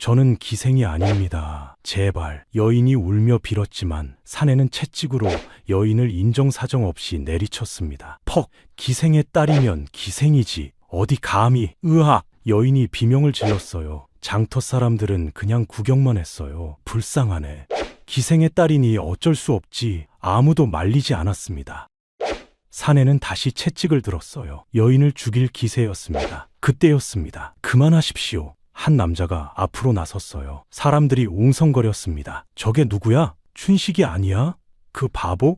저는 기생이 아닙니다. 제발. 여인이 울며 빌었지만 사내는 채찍으로 여인을 인정사정 없이 내리쳤습니다. 퍽! 기생의 딸이면 기생이지. 어디 감히. 으악! 여인이 비명을 질렀어요. 장터 사람들은 그냥 구경만 했어요. 불쌍하네. 기생의 딸이니 어쩔 수 없지. 아무도 말리지 않았습니다. 사내는 다시 채찍을 들었어요. 여인을 죽일 기세였습니다. 그때였습니다. 그만하십시오. 한 남자가 앞으로 나섰어요. 사람들이 웅성거렸습니다. 저게 누구야? 춘식이 아니야? 그 바보?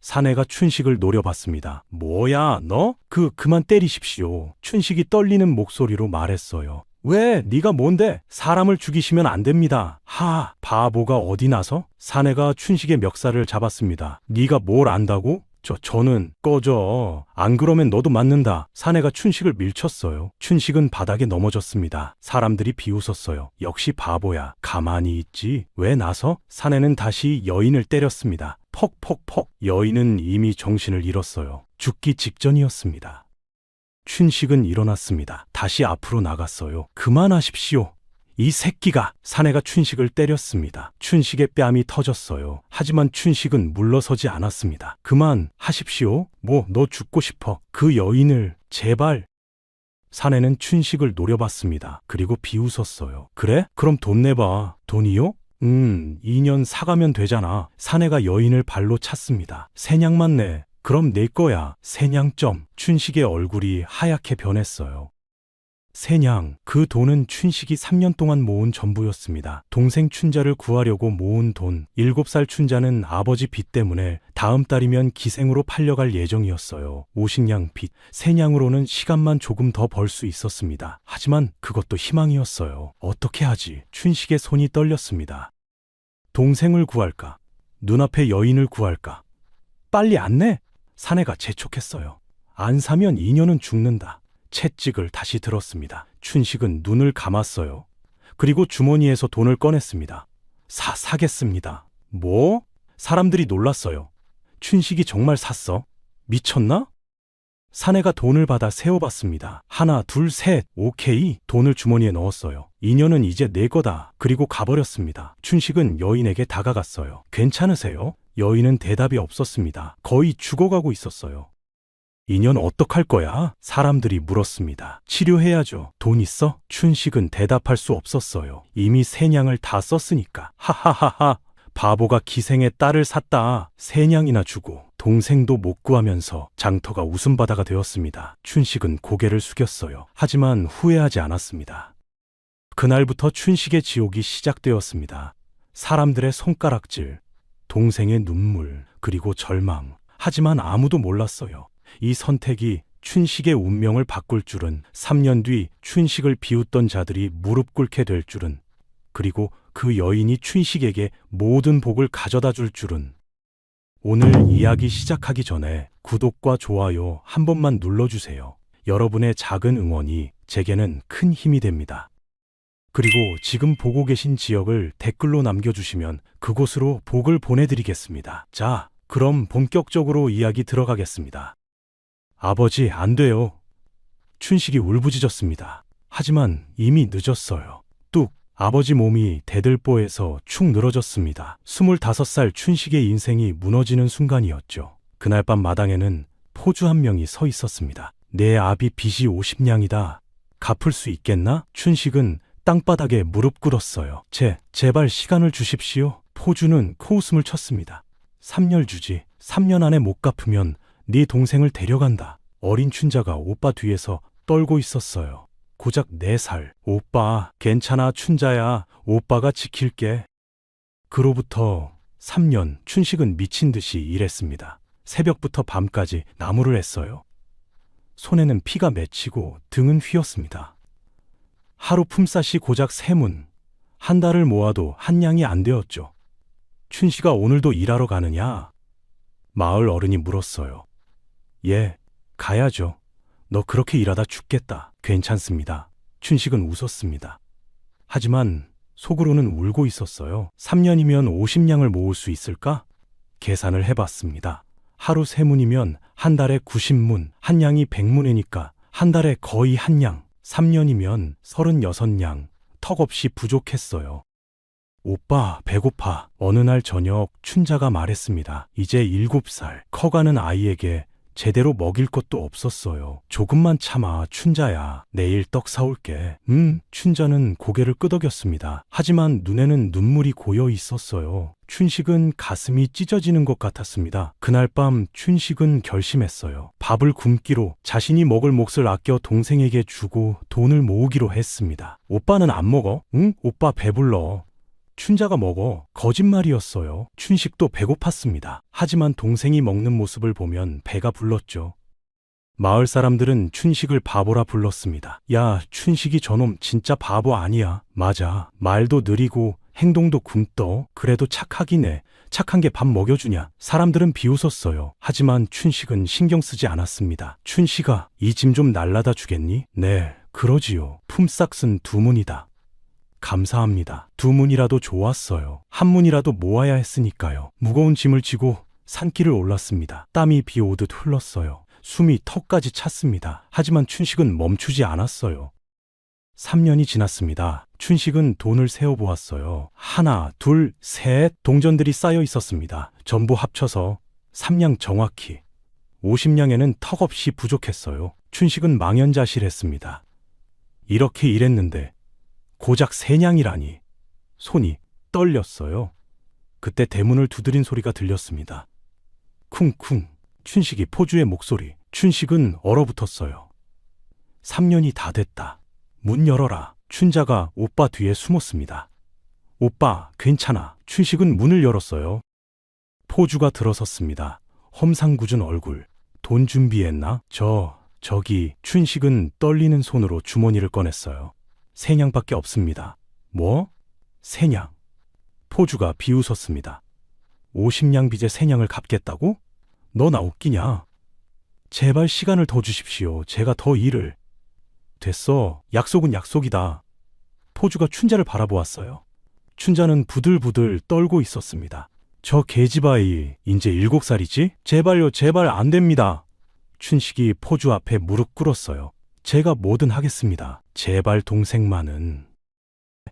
사내가 춘식을 노려봤습니다. 뭐야, 너? 그만 때리십시오. 춘식이 떨리는 목소리로 말했어요. 왜? 네가 뭔데? 사람을 죽이시면 안 됩니다. 하, 바보가 어디 나서? 사내가 춘식의 멱살을 잡았습니다. 네가 뭘 안다고? 저는 꺼져. 안 그러면 너도 맞는다. 사내가 춘식을 밀쳤어요. 춘식은 바닥에 넘어졌습니다. 사람들이 비웃었어요. 역시 바보야. 가만히 있지. 왜 나서? 사내는 다시 여인을 때렸습니다. 퍽퍽퍽. 여인은 이미 정신을 잃었어요. 죽기 직전이었습니다. 춘식은 일어났습니다. 다시 앞으로 나갔어요. 그만하십시오. 이 새끼가. 사내가 춘식을 때렸습니다. 춘식의 뺨이 터졌어요. 하지만 춘식은 물러서지 않았습니다. 그만하십시오. 너 죽고 싶어. 그 여인을 제발. 사내는 춘식을 노려봤습니다. 그리고 비웃었어요. 그래? 그럼 돈 내봐. 돈이요? 2년 사가면 되잖아. 사내가 여인을 발로 찼습니다. 세냥만 내. 그럼 낼 거야. 세냥점. 춘식의 얼굴이 하얗게 변했어요. 세냥, 그 돈은 춘식이 3년 동안 모은 전부였습니다. 동생 춘자를 구하려고 모은 돈. 7살 춘자는 아버지 빚 때문에 다음 달이면 기생으로 팔려갈 예정이었어요. 50냥 빚. 세냥으로는 시간만 조금 더 벌 수 있었습니다. 하지만 그것도 희망이었어요. 어떻게 하지? 춘식의 손이 떨렸습니다. 동생을 구할까? 눈앞의 여인을 구할까? 빨리 안 내? 사내가 재촉했어요. 안 사면 2년은 죽는다. 채찍을 다시 들었습니다. 춘식은 눈을 감았어요. 그리고 주머니에서 돈을 꺼냈습니다. 사겠습니다. 뭐? 사람들이 놀랐어요. 춘식이 정말 샀어? 미쳤나? 사내가 돈을 받아 세어봤습니다. 하나, 둘, 셋. 오케이. 돈을 주머니에 넣었어요. 2년은 이제 내 거다. 그리고 가버렸습니다. 춘식은 여인에게 다가갔어요. 괜찮으세요? 여인은 대답이 없었습니다. 거의 죽어가고 있었어요. 2년 어떡할 거야? 사람들이 물었습니다. 치료해야죠. 돈 있어? 춘식은 대답할 수 없었어요. 이미 세냥을 다 썼으니까. 하하하하. 바보가 기생의 딸을 샀다. 세냥이나 주고 동생도 못 구하면서 장터가 웃음바다가 되었습니다. 춘식은 고개를 숙였어요. 하지만 후회하지 않았습니다. 그날부터 춘식의 지옥이 시작되었습니다. 사람들의 손가락질, 동생의 눈물, 그리고 절망. 하지만 아무도 몰랐어요. 이 선택이 춘식의 운명을 바꿀 줄은, 3년 뒤 춘식을 비웃던 자들이 무릎 꿇게 될 줄은, 그리고 그 여인이 춘식에게 모든 복을 가져다 줄 줄은. 오늘 이야기 시작하기 전에 구독과 좋아요 한 번만 눌러주세요. 여러분의 작은 응원이 제게는 큰 힘이 됩니다. 그리고 지금 보고 계신 지역을 댓글로 남겨주시면 그곳으로 복을 보내드리겠습니다. 자, 그럼 본격적으로 이야기 들어가겠습니다. 아버지, 안 돼요. 춘식이 울부짖었습니다. 하지만 이미 늦었어요. 뚝! 아버지 몸이 대들보에서 축 늘어졌습니다. 25살 춘식의 인생이 무너지는 순간이었죠. 그날 밤 마당에는 포주 한 명이 서 있었습니다. 내 아비 빚이 50냥이다. 갚을 수 있겠나? 춘식은 땅바닥에 무릎 꿇었어요. 제발 시간을 주십시오. 포주는 코웃음을 쳤습니다. 3년 주지. 3년 안에 못 갚으면 네 동생을 데려간다. 어린 춘자가 오빠 뒤에서 떨고 있었어요. 고작 4살. 오빠, 괜찮아 춘자야. 오빠가 지킬게. 그로부터 3년, 춘식은 미친 듯이 일했습니다. 새벽부터 밤까지 나무를 했어요. 손에는 피가 맺히고 등은 휘었습니다. 하루 품삯이 고작 3문. 한 달을 모아도 한 냥이 안 되었죠. 춘식아, 오늘도 일하러 가느냐? 마을 어른이 물었어요. 예, 가야죠. 너 그렇게 일하다 죽겠다. 괜찮습니다. 춘식은 웃었습니다. 하지만 속으로는 울고 있었어요. 3년이면 50냥을 모을 수 있을까? 계산을 해봤습니다. 하루 3문이면 한 달에 90문, 한 냥이 100문이니까 한 달에 거의 한 냥. 3년이면 36냥. 턱없이 부족했어요. 오빠, 배고파. 어느 날 저녁 춘자가 말했습니다. 이제 7살, 커가는 아이에게 제대로 먹일 것도 없었어요. 조금만 참아, 춘자야. 내일 떡 사올게. 춘자는 고개를 끄덕였습니다. 하지만 눈에는 눈물이 고여 있었어요. 춘식은 가슴이 찢어지는 것 같았습니다. 그날 밤 춘식은 결심했어요. 밥을 굶기로 자신이 먹을 몫을 아껴 동생에게 주고 돈을 모으기로 했습니다. 오빠는 안 먹어? 응? 오빠 배불러. 춘자가 먹어. 거짓말이었어요. 춘식도 배고팠습니다. 하지만 동생이 먹는 모습을 보면 배가 불렀죠. 마을 사람들은 춘식을 바보라 불렀습니다. 야, 춘식이 저놈 진짜 바보 아니야. 맞아. 말도 느리고 행동도 굼떠. 그래도 착하긴 해. 착한 게 밥 먹여주냐. 사람들은 비웃었어요. 하지만 춘식은 신경 쓰지 않았습니다. 춘식아, 이 짐 좀 날라다 주겠니? 네, 그러지요. 품삯은 2문이다. 감사합니다. 2문이라도 좋았어요. 1문이라도 모아야 했으니까요. 무거운 짐을 지고 산길을 올랐습니다. 땀이 비 오듯 흘렀어요. 숨이 턱까지 찼습니다. 하지만 춘식은 멈추지 않았어요. 3년이 지났습니다. 춘식은 돈을 세어보았어요. 1, 2, 3 동전들이 쌓여 있었습니다. 전부 합쳐서 3냥, 정확히 50냥에는 턱없이 부족했어요. 춘식은 망연자실했습니다. 이렇게 일했는데 고작 3냥이라니. 손이 떨렸어요. 그때 대문을 두드린 소리가 들렸습니다. 쿵쿵. 춘식이 포주의 목소리. 춘식은 얼어붙었어요. 3년이 다 됐다. 문 열어라. 춘자가 오빠 뒤에 숨었습니다. 오빠, 괜찮아. 춘식은 문을 열었어요. 포주가 들어섰습니다. 험상궂은 얼굴. 돈 준비했나? 저기. 춘식은 떨리는 손으로 주머니를 꺼냈어요. 3냥밖에 없습니다. 뭐? 3냥. 포주가 비웃었습니다. 50냥 빚에 3냥을 갚겠다고? 너 나 웃기냐? 제발 시간을 더 주십시오. 제가 더 일을. 됐어. 약속은 약속이다. 포주가 춘자를 바라보았어요. 춘자는 부들부들 떨고 있었습니다. 저 계집아이 이제 7살이지? 제발요, 제발 안 됩니다. 춘식이 포주 앞에 무릎 꿇었어요. 제가 뭐든 하겠습니다. 제발 동생만은.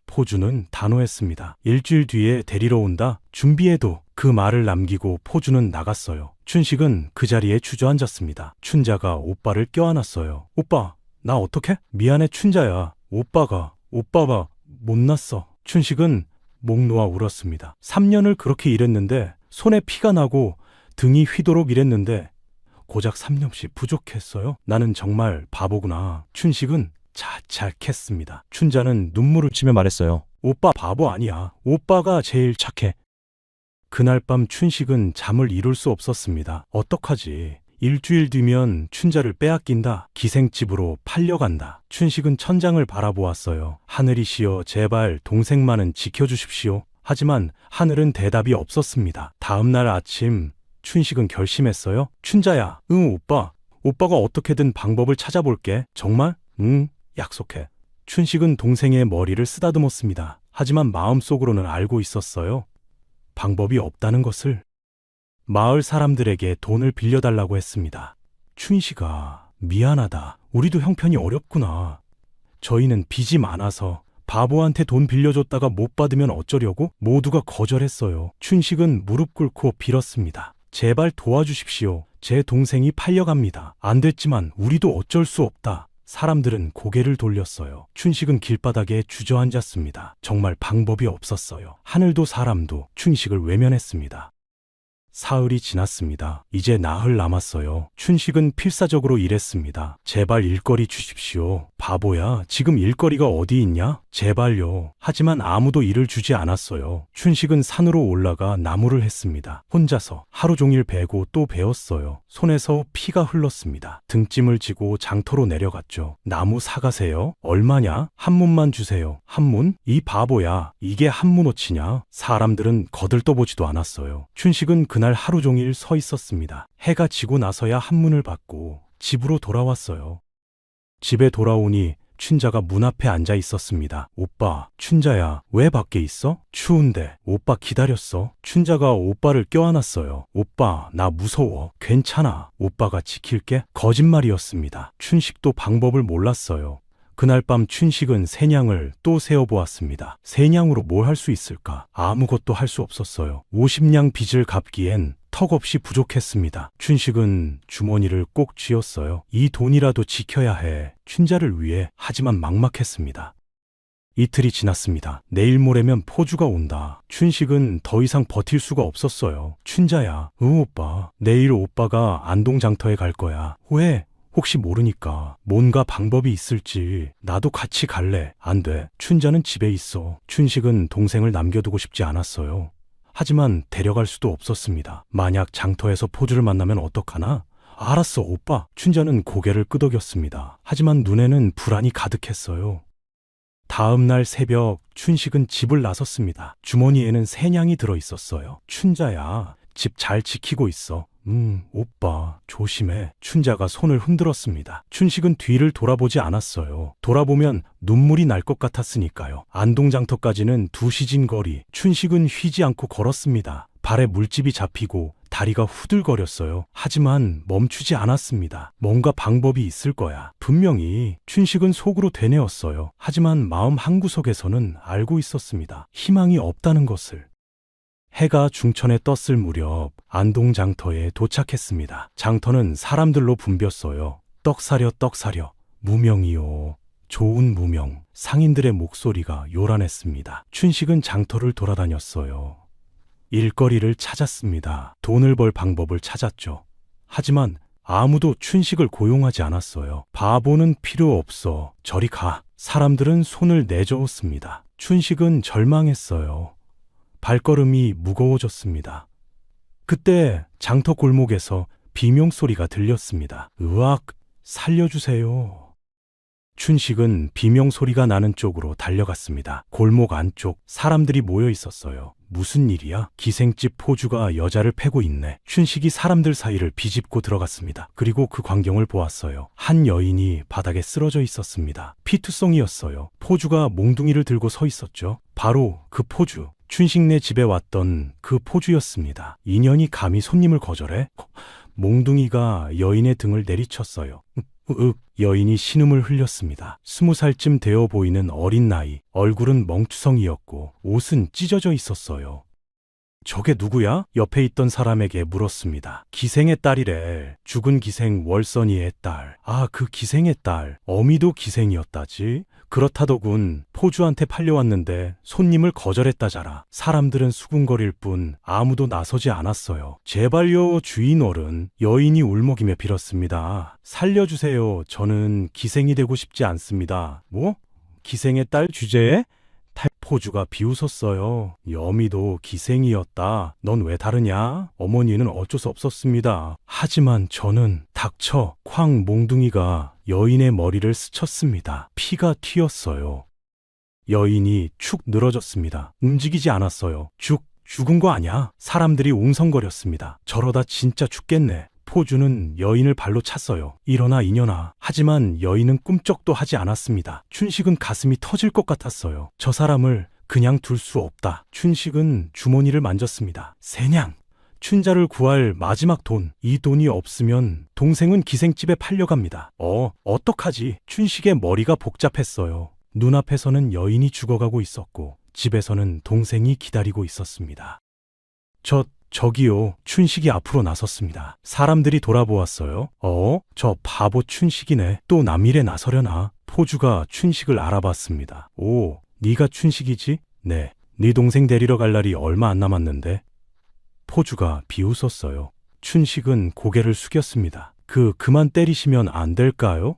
포주는 단호했습니다. 일주일 뒤에 데리러 온다. 준비해도. 그 말을 남기고 포주는 나갔어요. 춘식은 그 자리에 주저앉았습니다. 춘자가 오빠를 껴안았어요. 오빠, 나 어떡해? 미안해 춘자야. 오빠가 못났어. 춘식은 목 놓아 울었습니다. 3년을 그렇게 일했는데 손에 피가 나고 등이 휘도록 일했는데 고작 3년씩 부족했어요? 나는 정말 바보구나. 춘식은 자책했습니다. 춘자는 눈물을 치며 말했어요. 오빠 바보 아니야. 오빠가 제일 착해. 그날 밤 춘식은 잠을 이룰 수 없었습니다. 어떡하지? 일주일 뒤면 춘자를 빼앗긴다. 기생집으로 팔려간다. 춘식은 천장을 바라보았어요. 하늘이시여, 제발 동생만은 지켜주십시오. 하지만 하늘은 대답이 없었습니다. 다음 날 아침 춘식은 결심했어요. 춘자야, 응 오빠. 오빠가 어떻게든 방법을 찾아볼게. 정말? 응, 약속해. 춘식은 동생의 머리를 쓰다듬었습니다. 하지만 마음속으로는 알고 있었어요. 방법이 없다는 것을. 마을 사람들에게 돈을 빌려달라고 했습니다. 춘식아, 미안하다. 우리도 형편이 어렵구나. 저희는 빚이 많아서 바보한테 돈 빌려줬다가 못 받으면 어쩌려고? 모두가 거절했어요. 춘식은 무릎 꿇고 빌었습니다. 제발 도와주십시오. 제 동생이 팔려갑니다. 안 됐지만 우리도 어쩔 수 없다. 사람들은 고개를 돌렸어요. 춘식은 길바닥에 주저앉았습니다. 정말 방법이 없었어요. 하늘도 사람도 춘식을 외면했습니다. 사흘이 지났습니다. 이제 나흘 남았어요. 춘식은 필사적으로 일했습니다. 제발 일거리 주십시오. 바보야, 지금 일거리가 어디 있냐? 제발요. 하지만 아무도 일을 주지 않았어요. 춘식은 산으로 올라가 나무를 했습니다. 혼자서 하루 종일 베고 또 베었어요. 손에서 피가 흘렀습니다. 등짐을 지고 장터로 내려갔죠. 나무 사가세요? 얼마냐? 1문만 주세요. 1문? 이 바보야, 이게 1문어치냐? 사람들은 거들떠보지도 않았어요. 춘식은 그날 하루 종일 서 있었습니다. 해가 지고 나서야 1문을 받고 집으로 돌아왔어요. 집에 돌아오니 춘자가 문 앞에 앉아 있었습니다. 오빠, 춘자야, 왜 밖에 있어? 추운데. 오빠 기다렸어. 춘자가 오빠를 껴안았어요. 오빠, 나 무서워. 괜찮아. 오빠가 지킬게. 거짓말이었습니다. 춘식도 방법을 몰랐어요. 그날 밤 춘식은 새냥을 또 세어보았습니다. 새냥으로 뭘 할 수 있을까? 아무것도 할 수 없었어요. 50냥 빚을 갚기엔 턱없이 부족했습니다. 춘식은 주머니를 꼭 쥐었어요. 이 돈이라도 지켜야 해. 춘자를 위해. 하지만 막막했습니다. 이틀이 지났습니다. 내일 모레면 포주가 온다. 춘식은 더 이상 버틸 수가 없었어요. 춘자야, 오빠. 내일 오빠가 안동장터에 갈 거야. 왜? 혹시 모르니까 뭔가 방법이 있을지. 나도 같이 갈래. 안 돼. 춘자는 집에 있어. 춘식은 동생을 남겨두고 싶지 않았어요. 하지만 데려갈 수도 없었습니다. 만약 장터에서 포주를 만나면 어떡하나? 알았어, 오빠. 춘자는 고개를 끄덕였습니다. 하지만 눈에는 불안이 가득했어요. 다음 날 새벽 춘식은 집을 나섰습니다. 주머니에는 새냥이 들어 있었어요. 춘자야, 집 잘 지키고 있어. 오빠, 조심해. 춘자가 손을 흔들었습니다. 춘식은 뒤를 돌아보지 않았어요. 돌아보면 눈물이 날 것 같았으니까요. 안동장터까지는 2시간 거리. 춘식은 휘지 않고 걸었습니다. 발에 물집이 잡히고 다리가 후들거렸어요. 하지만 멈추지 않았습니다. 뭔가 방법이 있을 거야. 분명히. 춘식은 속으로 되뇌었어요. 하지만 마음 한구석에서는 알고 있었습니다. 희망이 없다는 것을. 해가 중천에 떴을 무렵 안동장터에 도착했습니다. 장터는 사람들로 붐볐어요. 떡 사려, 떡 사려. 무명이요. 좋은 무명. 상인들의 목소리가 요란했습니다. 춘식은 장터를 돌아다녔어요. 일거리를 찾았습니다. 돈을 벌 방법을 찾았죠. 하지만 아무도 춘식을 고용하지 않았어요. 바보는 필요 없어. 저리 가. 사람들은 손을 내저었습니다. 춘식은 절망했어요. 발걸음이 무거워졌습니다. 그때 장터 골목에서 비명소리가 들렸습니다. 으악, 살려주세요. 춘식은 비명소리가 나는 쪽으로 달려갔습니다. 골목 안쪽 사람들이 모여 있었어요. 무슨 일이야? 기생집 포주가 여자를 패고 있네. 춘식이 사람들 사이를 비집고 들어갔습니다. 그리고 그 광경을 보았어요. 한 여인이 바닥에 쓰러져 있었습니다. 피투성이었어요. 포주가 몽둥이를 들고 서 있었죠. 바로 그 포주. 춘식네 집에 왔던 그 포주였습니다. 인연이 감히 손님을 거절해? 몽둥이가 여인의 등을 내리쳤어요. 여인이 신음을 흘렸습니다. 20살쯤 되어 보이는 어린 나이, 얼굴은 멍투성이었고 옷은 찢어져 있었어요. 저게 누구야? 옆에 있던 사람에게 물었습니다. 기생의 딸이래. 죽은 기생 월선이의 딸. 아, 그 기생의 딸. 어미도 기생이었다지? 그렇다더군. 포주한테 팔려왔는데 손님을 거절했다자라. 사람들은 수군거릴 뿐 아무도 나서지 않았어요. 제발요, 주인 어른. 여인이 울먹이며 빌었습니다. 살려주세요. 저는 기생이 되고 싶지 않습니다. 뭐? 기생의 딸 주제에? 포주가 비웃었어요. 여미도 기생이었다. 넌 왜 다르냐? 어머니는 어쩔 수 없었습니다. 하지만 저는 닥쳐. 쾅. 몽둥이가 여인의 머리를 스쳤습니다. 피가 튀었어요. 여인이 축 늘어졌습니다. 움직이지 않았어요. 죽은 거 아니야? 사람들이 웅성거렸습니다. 저러다 진짜 죽겠네. 포주는 여인을 발로 찼어요. 일어나 이년아. 하지만 여인은 꿈쩍도 하지 않았습니다. 춘식은 가슴이 터질 것 같았어요. 저 사람을 그냥 둘 수 없다. 춘식은 주머니를 만졌습니다. 새냥. 춘자를 구할 마지막 돈. 이 돈이 없으면 동생은 기생집에 팔려갑니다. 어떡하지? 춘식의 머리가 복잡했어요. 눈앞에서는 여인이 죽어가고 있었고 집에서는 동생이 기다리고 있었습니다. 저기요. 춘식이 앞으로 나섰습니다. 사람들이 돌아보았어요. 저 바보 춘식이네. 또 남일에 나서려나? 포주가 춘식을 알아봤습니다. 오, 네가 춘식이지? 네. 네 동생 데리러 갈 날이 얼마 안 남았는데. 포주가 비웃었어요. 춘식은 고개를 숙였습니다. 그만 때리시면 안 될까요?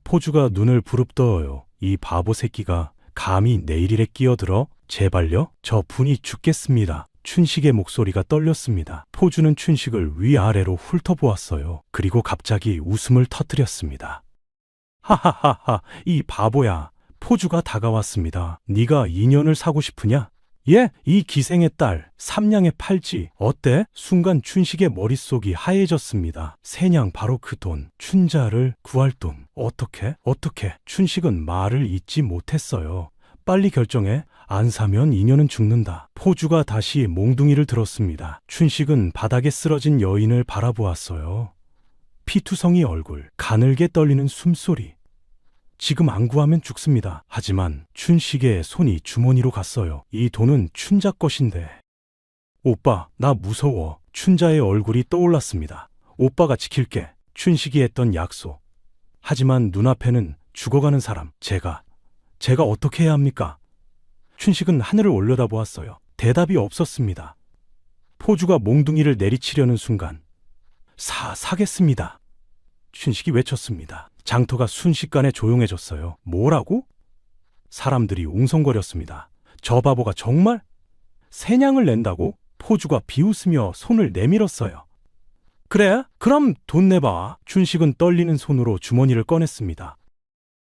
포주가 눈을 부릅떠요. 이 바보 새끼가 감히 내 일에 끼어들어? 제발요? 저 분이 죽겠습니다. 춘식의 목소리가 떨렸습니다. 포주는 춘식을 위아래로 훑어보았어요. 그리고 갑자기 웃음을 터뜨렸습니다. 하하하하, 이 바보야. 포주가 다가왔습니다. 네가 인연을 사고 싶으냐? 예, 이 기생의 딸, 삼냥의 팔찌, 어때? 순간 춘식의 머릿속이 하얘졌습니다. 새냥 바로 그 돈, 춘자를 구할 돈. 어떻게? 춘식은 말을 잇지 못했어요. 빨리 결정해. 안 사면 인연은 죽는다. 포주가 다시 몽둥이를 들었습니다. 춘식은 바닥에 쓰러진 여인을 바라보았어요. 피투성이 얼굴, 가늘게 떨리는 숨소리. 지금 안 구하면 죽습니다. 하지만 춘식의 손이 주머니로 갔어요. 이 돈은 춘자 것인데. 오빠, 나 무서워. 춘자의 얼굴이 떠올랐습니다. 오빠가 지킬게. 춘식이 했던 약속. 하지만 눈앞에는 죽어가는 사람. 제가 어떻게 해야 합니까? 춘식은 하늘을 올려다보았어요. 대답이 없었습니다. 포주가 몽둥이를 내리치려는 순간 사겠습니다. 춘식이 외쳤습니다. 장터가 순식간에 조용해졌어요. 뭐라고? 사람들이 웅성거렸습니다. 저 바보가 정말 세냥을 낸다고? 포주가 비웃으며 손을 내밀었어요. 그래? 그럼 돈 내봐. 춘식은 떨리는 손으로 주머니를 꺼냈습니다.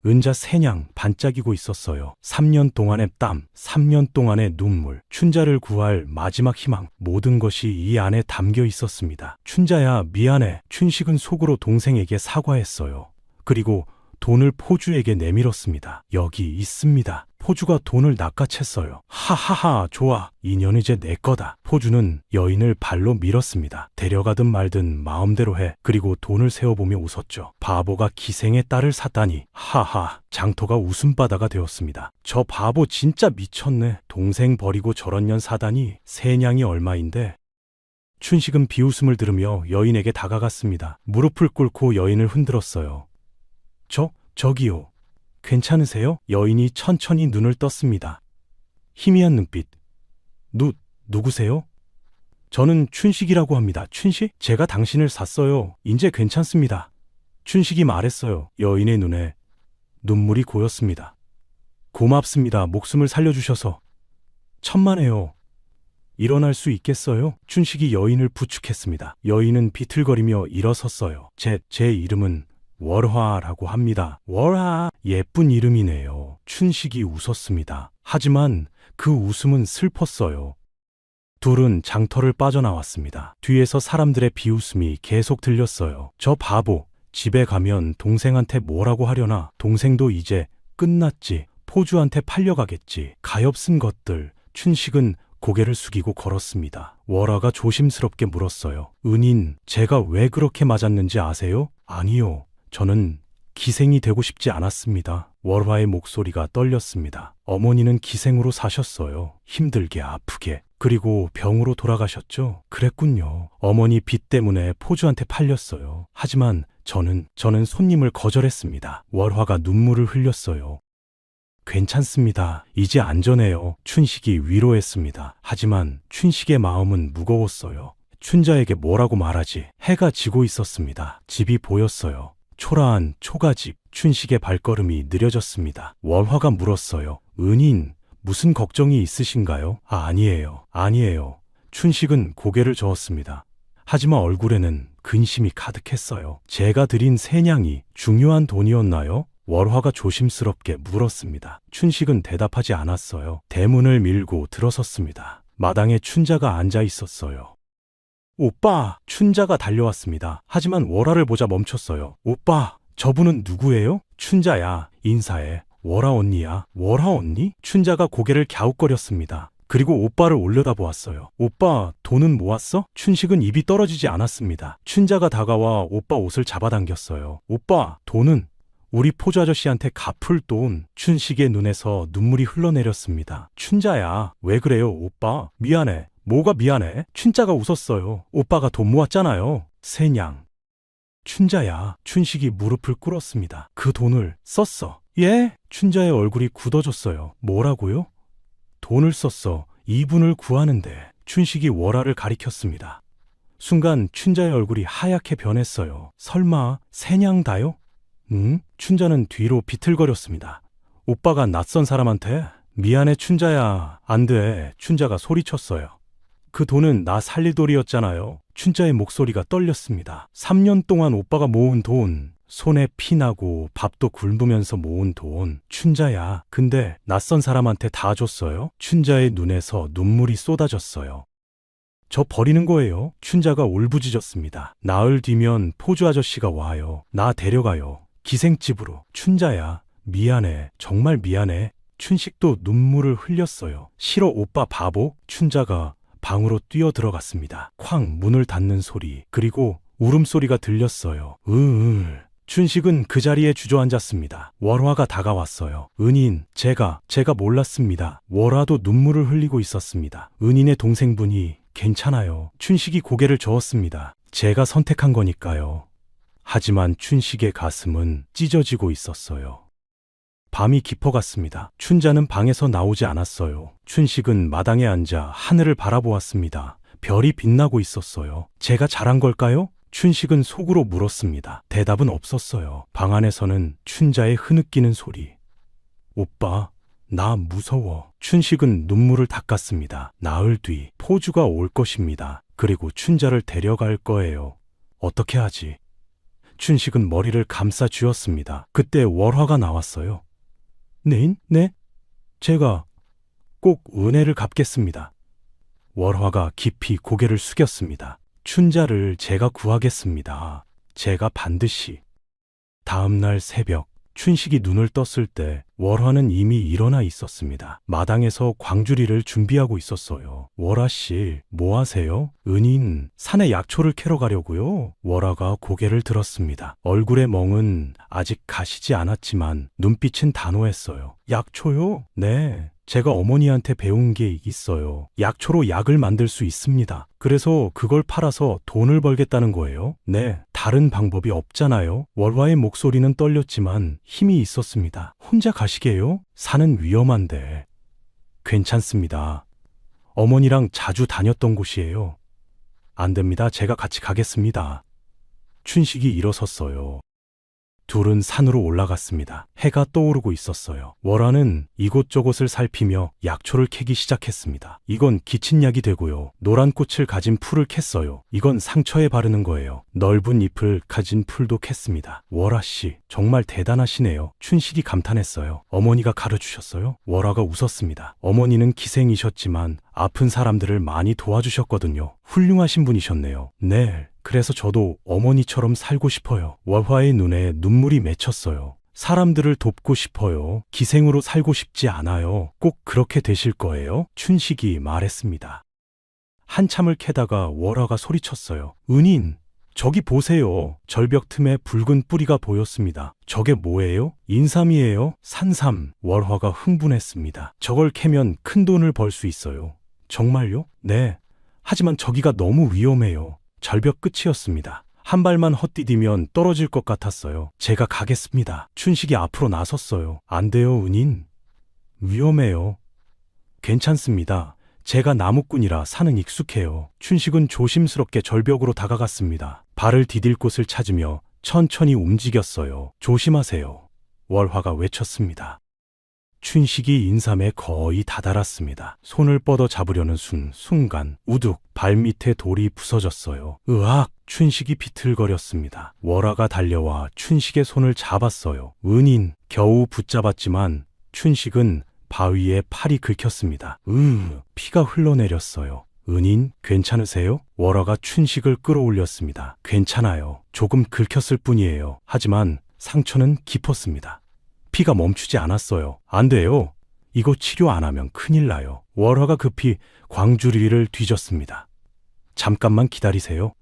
은자 세냥 반짝이고 있었어요. 3년 동안의 땀, 3년 동안의 눈물, 춘자를 구할 마지막 희망, 모든 것이 이 안에 담겨 있었습니다. 춘자야, 미안해. 춘식은 속으로 동생에게 사과했어요. 그리고 돈을 포주에게 내밀었습니다. 여기 있습니다. 포주가 돈을 낚아챘어요. 하하하, 좋아. 인연 이제 내 거다. 포주는 여인을 발로 밀었습니다. 데려가든 말든 마음대로 해. 그리고 돈을 세어보며 웃었죠. 바보가 기생의 딸을 샀다니. 하하, 장터가 웃음바다가 되었습니다. 저 바보 진짜 미쳤네. 동생 버리고 저런 년 사다니. 세냥이 얼마인데. 춘식은 비웃음을 들으며 여인에게 다가갔습니다. 무릎을 꿇고 여인을 흔들었어요. 저기요. 괜찮으세요? 여인이 천천히 눈을 떴습니다. 희미한 눈빛. 누구세요? 저는 춘식이라고 합니다. 춘식? 제가 당신을 샀어요. 이제 괜찮습니다. 춘식이 말했어요. 여인의 눈에 눈물이 고였습니다. 고맙습니다. 목숨을 살려주셔서. 천만에요. 일어날 수 있겠어요? 춘식이 여인을 부축했습니다. 여인은 비틀거리며 일어섰어요. 제 이름은 월화라고 합니다. 월화, 예쁜 이름이네요. 춘식이 웃었습니다. 하지만 그 웃음은 슬펐어요. 둘은 장터를 빠져나왔습니다. 뒤에서 사람들의 비웃음이 계속 들렸어요. 저 바보, 집에 가면 동생한테 뭐라고 하려나? 동생도 이제 끝났지. 포주한테 팔려가겠지. 가엾은 것들. 춘식은 고개를 숙이고 걸었습니다. 월화가 조심스럽게 물었어요. 은인, 제가 왜 그렇게 맞았는지 아세요? 아니요. 저는 기생이 되고 싶지 않았습니다. 월화의 목소리가 떨렸습니다. 어머니는 기생으로 사셨어요. 힘들게 아프게. 그리고 병으로 돌아가셨죠? 그랬군요. 어머니 빚 때문에 포주한테 팔렸어요. 하지만 저는 손님을 거절했습니다. 월화가 눈물을 흘렸어요. 괜찮습니다. 이제 안전해요. 춘식이 위로했습니다. 하지만 춘식의 마음은 무거웠어요. 춘자에게 뭐라고 말하지? 해가 지고 있었습니다. 집이 보였어요. 초라한 초가집. 춘식의 발걸음이 느려졌습니다. 월화가 물었어요. 은인, 무슨 걱정이 있으신가요? 아니에요. 춘식은 고개를 저었습니다. 하지만 얼굴에는 근심이 가득했어요. 제가 드린 세냥이 중요한 돈이었나요? 월화가 조심스럽게 물었습니다. 춘식은 대답하지 않았어요. 대문을 밀고 들어섰습니다. 마당에 춘자가 앉아 있었어요. 오빠! 춘자가 달려왔습니다. 하지만 월화를 보자 멈췄어요. 오빠! 저분은 누구예요? 춘자야. 인사해. 월화 언니야. 월화 언니? 춘자가 고개를 갸웃거렸습니다. 그리고 오빠를 올려다보았어요. 오빠, 돈은 모았어? 춘식은 입이 떨어지지 않았습니다. 춘자가 다가와 오빠 옷을 잡아당겼어요. 오빠, 돈은? 우리 포주 아저씨한테 갚을 돈. 춘식의 눈에서 눈물이 흘러내렸습니다. 춘자야, 왜 그래요, 오빠? 미안해. 뭐가 미안해? 춘자가 웃었어요. 오빠가 돈 모았잖아요. 세냥. 춘자야. 춘식이 무릎을 꿇었습니다. 그 돈을 썼어. 예? 춘자의 얼굴이 굳어졌어요. 뭐라고요? 돈을 썼어. 이분을 구하는데. 춘식이 월화를 가리켰습니다. 순간 춘자의 얼굴이 하얗게 변했어요. 설마 세냥다요? 응? 춘자는 뒤로 비틀거렸습니다. 오빠가 낯선 사람한테? 미안해 춘자야. 안 돼. 춘자가 소리쳤어요. 그 돈은 나 살릴 돈이었잖아요. 춘자의 목소리가 떨렸습니다. 3년 동안 오빠가 모은 돈. 손에 피나고 밥도 굶으면서 모은 돈. 춘자야. 근데 낯선 사람한테 다 줬어요? 춘자의 눈에서 눈물이 쏟아졌어요. 저 버리는 거예요. 춘자가 울부짖었습니다. 나흘 뒤면 포주 아저씨가 와요. 나 데려가요. 기생집으로. 춘자야. 미안해. 정말 미안해. 춘식도 눈물을 흘렸어요. 싫어 오빠 바보. 춘자가 방으로 뛰어 들어갔습니다. 쾅 문을 닫는 소리, 그리고 울음소리가 들렸어요. 춘식은 그 자리에 주저앉았습니다. 월화가 다가왔어요. 은인, 제가 몰랐습니다. 월화도 눈물을 흘리고 있었습니다. 은인의 동생분이 괜찮아요. 춘식이 고개를 저었습니다. 제가 선택한 거니까요. 하지만 춘식의 가슴은 찢어지고 있었어요. 밤이 깊어갔습니다. 춘자는 방에서 나오지 않았어요. 춘식은 마당에 앉아 하늘을 바라보았습니다. 별이 빛나고 있었어요. 제가 잘한 걸까요? 춘식은 속으로 물었습니다. 대답은 없었어요. 방 안에서는 춘자의 흐느끼는 소리. 오빠, 나 무서워. 춘식은 눈물을 닦았습니다. 나흘 뒤 포주가 올 것입니다. 그리고 춘자를 데려갈 거예요. 어떻게 하지? 춘식은 머리를 감싸 쥐었습니다. 그때 월화가 나왔어요. 네? 제가 꼭 은혜를 갚겠습니다. 월화가 깊이 고개를 숙였습니다. 춘자를 제가 구하겠습니다. 제가 반드시. 다음 날 새벽, 춘식이 눈을 떴을 때 월화는 이미 일어나 있었습니다. 마당에서 광주리를 준비하고 있었어요. 월화 씨, 뭐 하세요? 은인, 산에 약초를 캐러 가려고요. 월화가 고개를 들었습니다. 얼굴의 멍은 아직 가시지 않았지만 눈빛은 단호했어요. 약초요? 네. 제가 어머니한테 배운 게 있어요. 약초로 약을 만들 수 있습니다. 그래서 그걸 팔아서 돈을 벌겠다는 거예요. 네, 다른 방법이 없잖아요. 월화의 목소리는 떨렸지만 힘이 있었습니다. 혼자 가시게요? 산은 위험한데. 괜찮습니다. 어머니랑 자주 다녔던 곳이에요. 안 됩니다. 제가 같이 가겠습니다. 춘식이 일어섰어요. 둘은 산으로 올라갔습니다. 해가 떠오르고 있었어요. 월화는 이곳저곳을 살피며 약초를 캐기 시작했습니다. 이건 기침약이 되고요. 노란 꽃을 가진 풀을 캤어요. 이건 상처에 바르는 거예요. 넓은 잎을 가진 풀도 캤습니다. 월화 씨, 정말 대단하시네요. 춘식이 감탄했어요. 어머니가 가르치셨어요? 월화가 웃었습니다. 어머니는 기생이셨지만 아픈 사람들을 많이 도와주셨거든요. 훌륭하신 분이셨네요. 네. 그래서 저도 어머니처럼 살고 싶어요. 월화의 눈에 눈물이 맺혔어요. 사람들을 돕고 싶어요. 기생으로 살고 싶지 않아요. 꼭 그렇게 되실 거예요? 춘식이 말했습니다. 한참을 캐다가 월화가 소리쳤어요. 은인, 저기 보세요. 절벽 틈에 붉은 뿌리가 보였습니다. 저게 뭐예요? 인삼이에요? 산삼. 월화가 흥분했습니다. 저걸 캐면 큰 돈을 벌 수 있어요. 정말요? 네. 하지만 저기가 너무 위험해요. 절벽 끝이었습니다. 한 발만 헛디디면 떨어질 것 같았어요. 제가 가겠습니다. 춘식이 앞으로 나섰어요. 안 돼요, 은인. 위험해요. 괜찮습니다. 제가 나무꾼이라 산은 익숙해요. 춘식은 조심스럽게 절벽으로 다가갔습니다. 발을 디딜 곳을 찾으며 천천히 움직였어요. 조심하세요. 월화가 외쳤습니다. 춘식이 인삼에 거의 다다랐습니다. 손을 뻗어 잡으려는 순간 우둑 발밑에 돌이 부서졌어요. 으악! 춘식이 비틀거렸습니다. 월화가 달려와 춘식의 손을 잡았어요. 은인 겨우 붙잡았지만 춘식은 바위에 팔이 긁혔습니다. 피가 흘러내렸어요. 은인 괜찮으세요? 월화가 춘식을 끌어올렸습니다. 괜찮아요. 조금 긁혔을 뿐이에요. 하지만 상처는 깊었습니다. 피가 멈추지 않았어요. 안 돼요. 이거 치료 안 하면 큰일 나요. 월화가 급히 광주리를 뒤졌습니다. 잠깐만 기다리세요.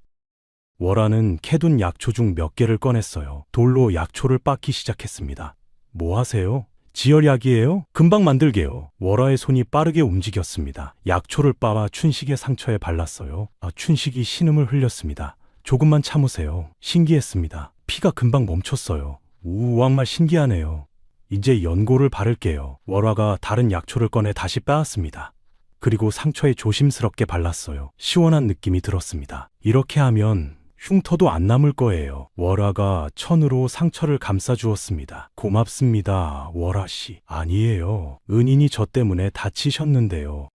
월화는 캐둔 약초 중 몇 개를 꺼냈어요. 돌로 약초를 빻기 시작했습니다. 뭐 하세요? 지혈약이에요? 금방 만들게요. 월화의 손이 빠르게 움직였습니다. 약초를 빻아 춘식의 상처에 발랐어요. 춘식이 신음을 흘렸습니다. 조금만 참으세요. 신기했습니다. 피가 금방 멈췄어요. 정말 신기하네요. 이제 연고를 바를게요. 월화가 다른 약초를 꺼내 다시 빻았습니다. 그리고 상처에 조심스럽게 발랐어요. 시원한 느낌이 들었습니다. 이렇게 하면 흉터도 안 남을 거예요. 월화가 천으로 상처를 감싸주었습니다. 고맙습니다, 월화씨. 아니에요. 은인이 저 때문에 다치셨는데요.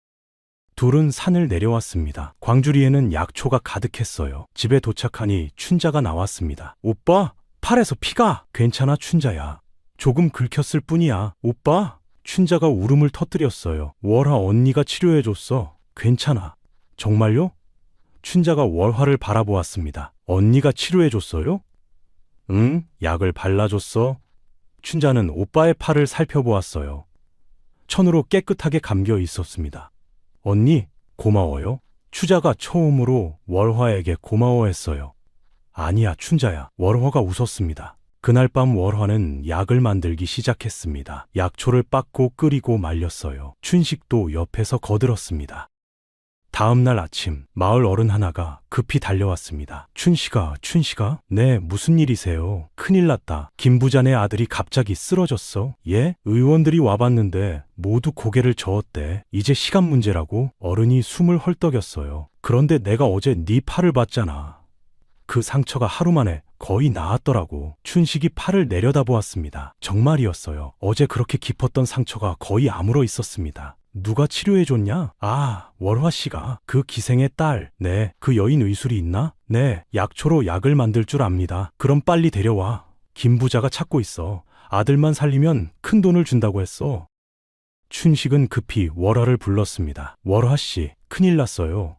둘은 산을 내려왔습니다. 광주리에는 약초가 가득했어요. 집에 도착하니 춘자가 나왔습니다. 오빠, 팔에서 피가. 괜찮아, 춘자야. 조금 긁혔을 뿐이야. 오빠? 춘자가 울음을 터뜨렸어요. 월화 언니가 치료해줬어. 괜찮아. 정말요? 춘자가 월화를 바라보았습니다. 언니가 치료해줬어요? 응, 약을 발라줬어. 춘자는 오빠의 팔을 살펴보았어요. 천으로 깨끗하게 감겨 있었습니다. 언니, 고마워요. 춘자가 처음으로 월화에게 고마워했어요. 아니야, 춘자야. 월화가 웃었습니다. 그날 밤 월화는 약을 만들기 시작했습니다. 약초를 빻고 끓이고 말렸어요. 춘식도 옆에서 거들었습니다. 다음 날 아침 마을 어른 하나가 급히 달려왔습니다. 춘식아? 네, 무슨 일이세요? 큰일 났다. 김 부자네 아들이 갑자기 쓰러졌어. 예? 의원들이 와봤는데 모두 고개를 저었대. 이제 시간 문제라고? 어른이 숨을 헐떡였어요. 그런데 내가 어제 네 팔을 봤잖아. 그 상처가 하루 만에 거의 나았더라고. 춘식이 팔을 내려다보았습니다. 정말이었어요. 어제 그렇게 깊었던 상처가 거의 아물어 있었습니다. 누가 치료해줬냐? 아, 월화 씨가. 그 기생의 딸. 네, 그 여인 의술이 있나? 네, 약초로 약을 만들 줄 압니다. 그럼 빨리 데려와. 김 부자가 찾고 있어. 아들만 살리면 큰 돈을 준다고 했어. 춘식은 급히 월화를 불렀습니다. 월화 씨, 큰일 났어요.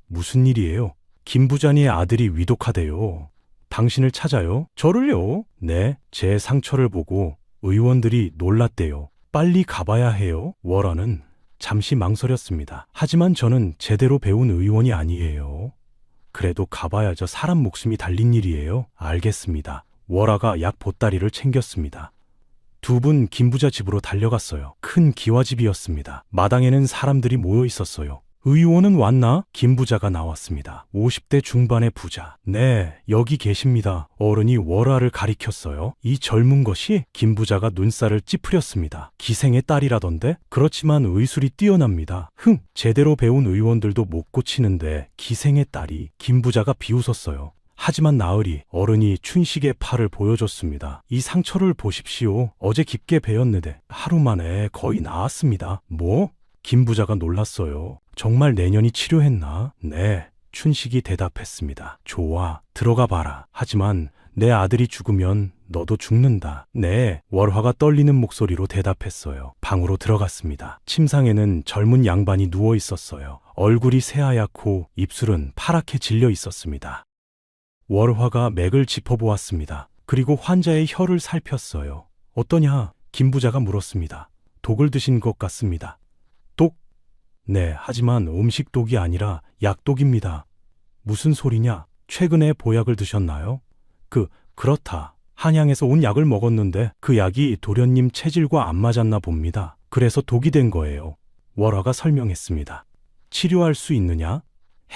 무슨 일이에요? 김 부자니의 아들이 위독하대요. 당신을 찾아요? 저를요? 네, 제 상처를 보고 의원들이 놀랐대요. 빨리 가봐야 해요. 월화는 잠시 망설였습니다. 하지만 저는 제대로 배운 의원이 아니에요. 그래도 가봐야죠. 사람 목숨이 달린 일이에요. 알겠습니다. 월화가 약 보따리를 챙겼습니다. 두 분 김 부자 집으로 달려갔어요. 큰 기와집이었습니다. 마당에는 사람들이 모여 있었어요. 의원은 왔나? 김 부자가 나왔습니다. 50대 중반의 부자. 네, 여기 계십니다. 어른이 월화를 가리켰어요. 이 젊은 것이? 김 부자가 눈살을 찌푸렸습니다. 기생의 딸이라던데? 그렇지만 의술이 뛰어납니다. 제대로 배운 의원들도 못 고치는데 기생의 딸이? 김 부자가 비웃었어요. 하지만 나으리 어른이 춘식의 팔을 보여줬습니다. 이 상처를 보십시오. 어제 깊게 베었는데 하루 만에 거의 나았습니다. 뭐? 김 부자가 놀랐어요. 정말 내년이 치료했나? 네, 춘식이 대답했습니다. 좋아, 들어가 봐라. 하지만 내 아들이 죽으면 너도 죽는다. 네, 월화가 떨리는 목소리로 대답했어요. 방으로 들어갔습니다. 침상에는 젊은 양반이 누워 있었어요. 얼굴이 새하얗고 입술은 파랗게 질려 있었습니다. 월화가 맥을 짚어보았습니다. 그리고 환자의 혀를 살폈어요. 어떠냐? 김 부자가 물었습니다. 독을 드신 것 같습니다. 독? 네, 하지만 음식독이 아니라 약독입니다. 무슨 소리냐? 최근에 보약을 드셨나요? 그렇다. 한양에서 온 약을 먹었는데 그 약이 도련님 체질과 안 맞았나 봅니다. 그래서 독이 된 거예요. 월화가 설명했습니다. 치료할 수 있느냐?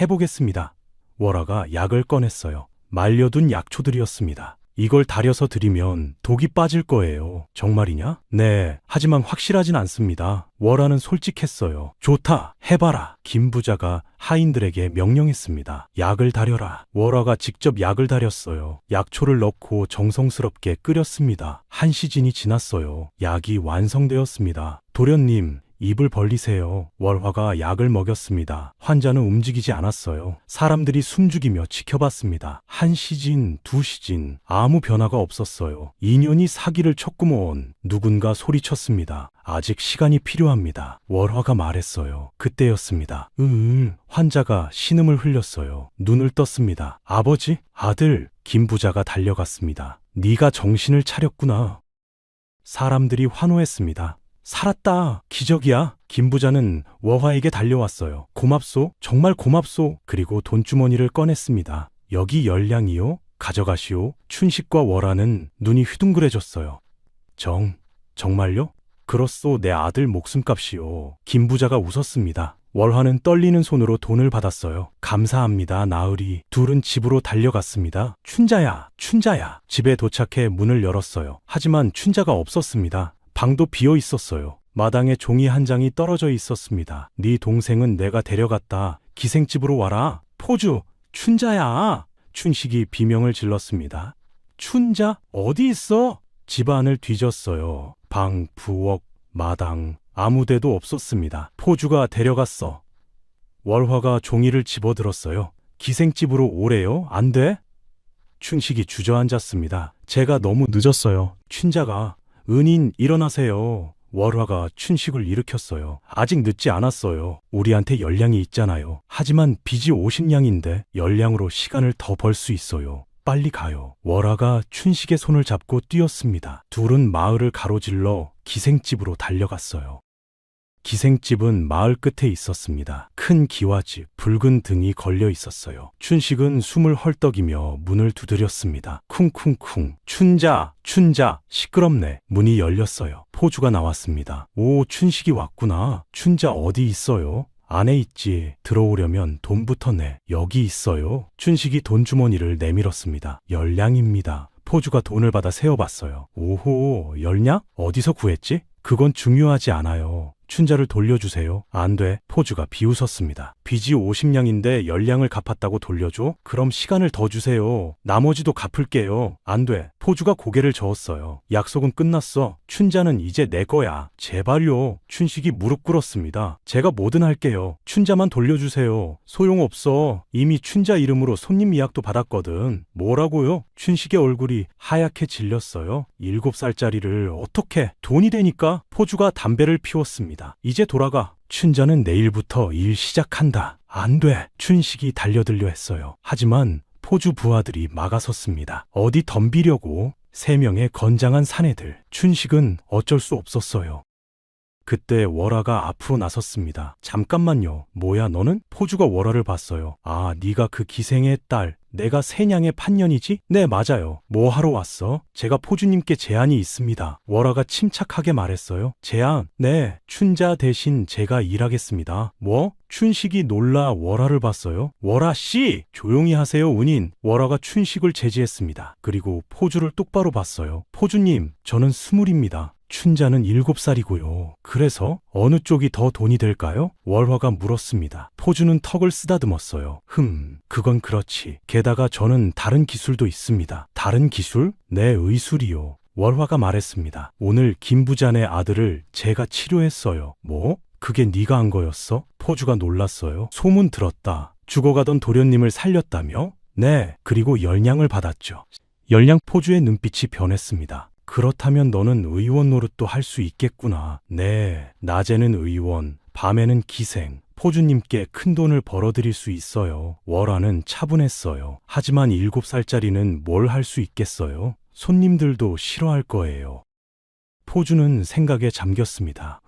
해보겠습니다. 월화가 약을 꺼냈어요. 말려둔 약초들이었습니다. 이걸 달여서 드리면 독이 빠질 거예요. 정말이냐? 네, 하지만 확실하진 않습니다. 월화는 솔직했어요. 좋다, 해봐라. 김 부자가 하인들에게 명령했습니다. 약을 달여라. 월화가 직접 약을 달였어요. 약초를 넣고 정성스럽게 끓였습니다. 한 시즌이 지났어요. 약이 완성되었습니다. 도련님, 입을 벌리세요. 월화가 약을 먹였습니다. 환자는 움직이지 않았어요. 사람들이 숨죽이며 지켜봤습니다. 한 시즌, 두 시즌, 아무 변화가 없었어요. 인연이 사기를 쳤구먼. 누군가 소리쳤습니다. 아직 시간이 필요합니다. 월화가 말했어요. 그때였습니다. 환자가 신음을 흘렸어요. 눈을 떴습니다. 아버지? 아들? 김 부자가 달려갔습니다. 네가 정신을 차렸구나. 사람들이 환호했습니다. 살았다. 기적이야. 김 부자는 월화에게 달려왔어요. 고맙소. 정말 고맙소. 그리고 돈주머니를 꺼냈습니다. 여기 열량이요. 가져가시오. 춘식과 월화는 눈이 휘둥그레졌어요. 정말요? 그렇소. 내 아들 목숨값이요. 김 부자가 웃었습니다. 월화는 떨리는 손으로 돈을 받았어요. 감사합니다, 나으리. 둘은 집으로 달려갔습니다. 춘자야. 집에 도착해 문을 열었어요. 하지만 춘자가 없었습니다. 방도 비어 있었어요. 마당에 종이 한 장이 떨어져 있었습니다. 네 동생은 내가 데려갔다. 기생집으로 와라. 포주, 춘자야. 춘식이 비명을 질렀습니다. 춘자? 어디 있어? 집안을 뒤졌어요. 방, 부엌, 마당, 아무 데도 없었습니다. 포주가 데려갔어. 월화가 종이를 집어들었어요. 기생집으로 오래요? 안 돼? 춘식이 주저앉았습니다. 제가 너무 늦었어요. 춘자가 은인 일어나세요. 월화가 춘식을 일으켰어요. 아직 늦지 않았어요. 우리한테 열량이 있잖아요. 하지만 빚이 50량인데 열량으로 시간을 더 벌 수 있어요. 빨리 가요. 월화가 춘식의 손을 잡고 뛰었습니다. 둘은 마을을 가로질러 기생집으로 달려갔어요. 기생집은 마을 끝에 있었습니다. 큰 기와집, 붉은 등이 걸려 있었어요. 춘식은 숨을 헐떡이며 문을 두드렸습니다. 쿵쿵쿵. 춘자, 춘자, 시끄럽네. 문이 열렸어요. 포주가 나왔습니다. 오, 춘식이 왔구나. 춘자 어디 있어요? 안에 있지. 들어오려면 돈부터 내. 여기 있어요. 춘식이 돈 주머니를 내밀었습니다. 열량입니다. 포주가 돈을 받아 세어봤어요. 오호, 열량? 어디서 구했지? 그건 중요하지 않아요. 춘자를 돌려주세요. 안 돼. 포주가 비웃었습니다. 빚이 50냥인데 10냥을 갚았다고 돌려줘? 그럼 시간을 더 주세요. 나머지도 갚을게요. 안 돼. 포주가 고개를 저었어요. 약속은 끝났어. 춘자는 이제 내 거야. 제발요. 춘식이 무릎 꿇었습니다. 제가 뭐든 할게요. 춘자만 돌려주세요. 소용없어. 이미 춘자 이름으로 손님 예약도 받았거든. 뭐라고요? 춘식의 얼굴이 하얗게 질렸어요. 7살짜리를 어떻게? 돈이 되니까. 포주가 담배를 피웠습니다. 이제 돌아가. 춘자는 내일부터 일 시작한다. 안 돼. 춘식이 달려들려 했어요. 하지만 포주 부하들이 막아섰습니다. 어디 덤비려고. 3명의 건장한 사내들. 춘식은 어쩔 수 없었어요. 그때 월화가 앞으로 나섰습니다. 잠깐만요. 뭐야 너는? 포주가 월화를 봤어요. 아, 네가 그 기생의 딸. 내가 세냥의 판년이지? 네, 맞아요. 뭐 하러 왔어? 제가 포주님께 제안이 있습니다. 월화가 침착하게 말했어요. 제안? 네, 춘자 대신 제가 일하겠습니다. 뭐? 춘식이 놀라 월화를 봤어요. 월화씨! 조용히 하세요, 은인. 월화가 춘식을 제지했습니다. 그리고 포주를 똑바로 봤어요. 포주님, 저는 20입니다. 춘자는 7살이고요. 그래서 어느 쪽이 더 돈이 될까요? 월화가 물었습니다. 포주는 턱을 쓰다듬었어요. 그건 그렇지. 게다가 저는 다른 기술도 있습니다. 다른 기술? 네, 의술이요. 월화가 말했습니다. 오늘 김 부자네 아들을 제가 치료했어요. 뭐? 그게 네가 한 거였어? 포주가 놀랐어요. 소문 들었다. 죽어가던 도련님을 살렸다며? 네, 그리고 10냥을 받았죠. 10냥. 포주의 눈빛이 변했습니다. 그렇다면 너는 의원 노릇도 할 수 있겠구나. 네, 낮에는 의원, 밤에는 기생. 포주님께 큰 돈을 벌어들일 수 있어요. 월화는 차분했어요. 하지만 7살짜리는 뭘 할 수 있겠어요? 손님들도 싫어할 거예요. 포주는 생각에 잠겼습니다.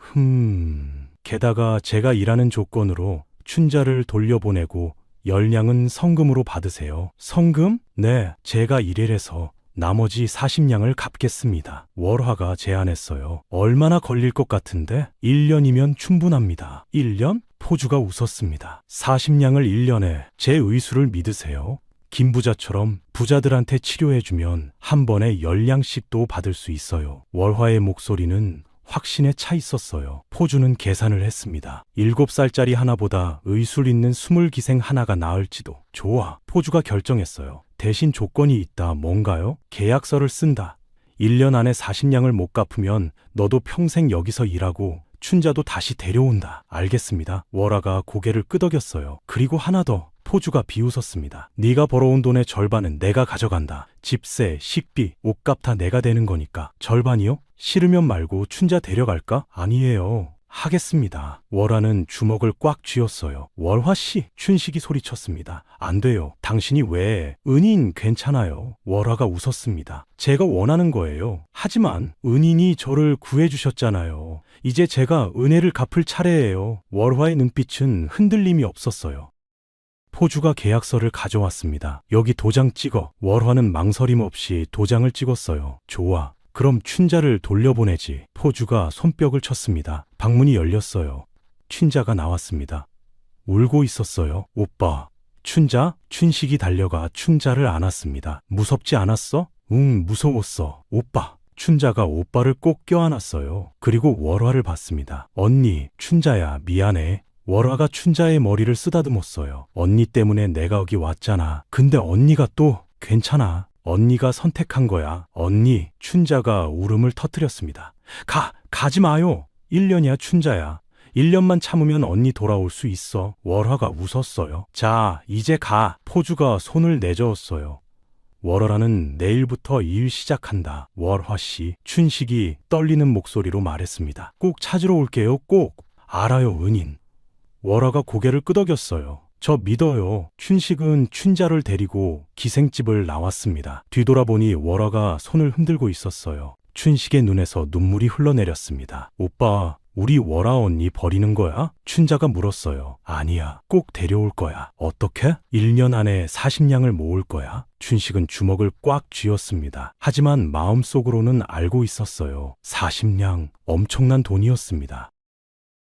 게다가 제가 일하는 조건으로 춘자를 돌려보내고 10냥은 성금으로 받으세요. 성금? 네, 제가 일해서 나머지 40냥을 갚겠습니다. 월화가 제안했어요. 얼마나 걸릴 것 같은데? 1년이면 충분합니다. 1년? 포주가 웃었습니다. 40냥을 1년에 제 의술을 믿으세요. 김부자처럼 부자들한테 치료해주면 한 번에 10냥씩도 받을 수 있어요. 월화의 목소리는 확신에 차 있었어요. 포주는 계산을 했습니다. 7살짜리 하나보다 의술 있는 20기생 하나가 나을지도. 좋아. 포주가 결정했어요. 대신 조건이 있다. 뭔가요? 계약서를 쓴다. 1년 안에 40냥을 못 갚으면 너도 평생 여기서 일하고 춘자도 다시 데려온다. 알겠습니다. 월화가 고개를 끄덕였어요. 그리고 하나 더. 포주가 비웃었습니다. 네가 벌어온 돈의 절반은 내가 가져간다. 집세, 식비, 옷값 다 내가 되는 거니까. 절반이요? 싫으면 말고 춘자 데려갈까? 아니에요. 하겠습니다. 월화는 주먹을 꽉 쥐었어요. 월화씨! 춘식이 소리쳤습니다. 안 돼요. 당신이 왜? 은인 괜찮아요. 월화가 웃었습니다. 제가 원하는 거예요. 하지만 은인이 저를 구해주셨잖아요. 이제 제가 은혜를 갚을 차례예요. 월화의 눈빛은 흔들림이 없었어요. 포주가 계약서를 가져왔습니다. 여기 도장 찍어. 월화는 망설임 없이 도장을 찍었어요. 좋아. 그럼 춘자를 돌려보내지. 포주가 손뼉을 쳤습니다. 방문이 열렸어요. 춘자가 나왔습니다. 울고 있었어요. 오빠. 춘자? 춘식이 달려가 춘자를 안았습니다. 무섭지 않았어? 응, 무서웠어. 오빠. 춘자가 오빠를 꼭 껴안았어요. 그리고 월화를 봤습니다. 언니, 춘자야, 미안해. 월화가 춘자의 머리를 쓰다듬었어요. 언니 때문에 내가 여기 왔잖아. 근데 언니가 또 괜찮아. 언니가 선택한 거야. 언니, 춘자가 울음을 터뜨렸습니다. 가지 마요. 1년이야, 춘자야. 1년만 참으면 언니 돌아올 수 있어. 월화가 웃었어요. 자, 이제 가. 포주가 손을 내저었어요. 월화라는 내일부터 일 시작한다. 월화씨. 춘식이 떨리는 목소리로 말했습니다. 꼭 찾으러 올게요. 꼭. 알아요, 은인. 월화가 고개를 끄덕였어요. 저 믿어요. 춘식은 춘자를 데리고 기생집을 나왔습니다. 뒤돌아보니 월화가 손을 흔들고 있었어요. 춘식의 눈에서 눈물이 흘러내렸습니다. 오빠, 우리 월아 언니 버리는 거야? 춘자가 물었어요. 아니야. 꼭 데려올 거야. 어떻게? 1년 안에 40냥을 모을 거야. 춘식은 주먹을 꽉 쥐었습니다. 하지만 마음속으로는 알고 있었어요. 40냥, 엄청난 돈이었습니다.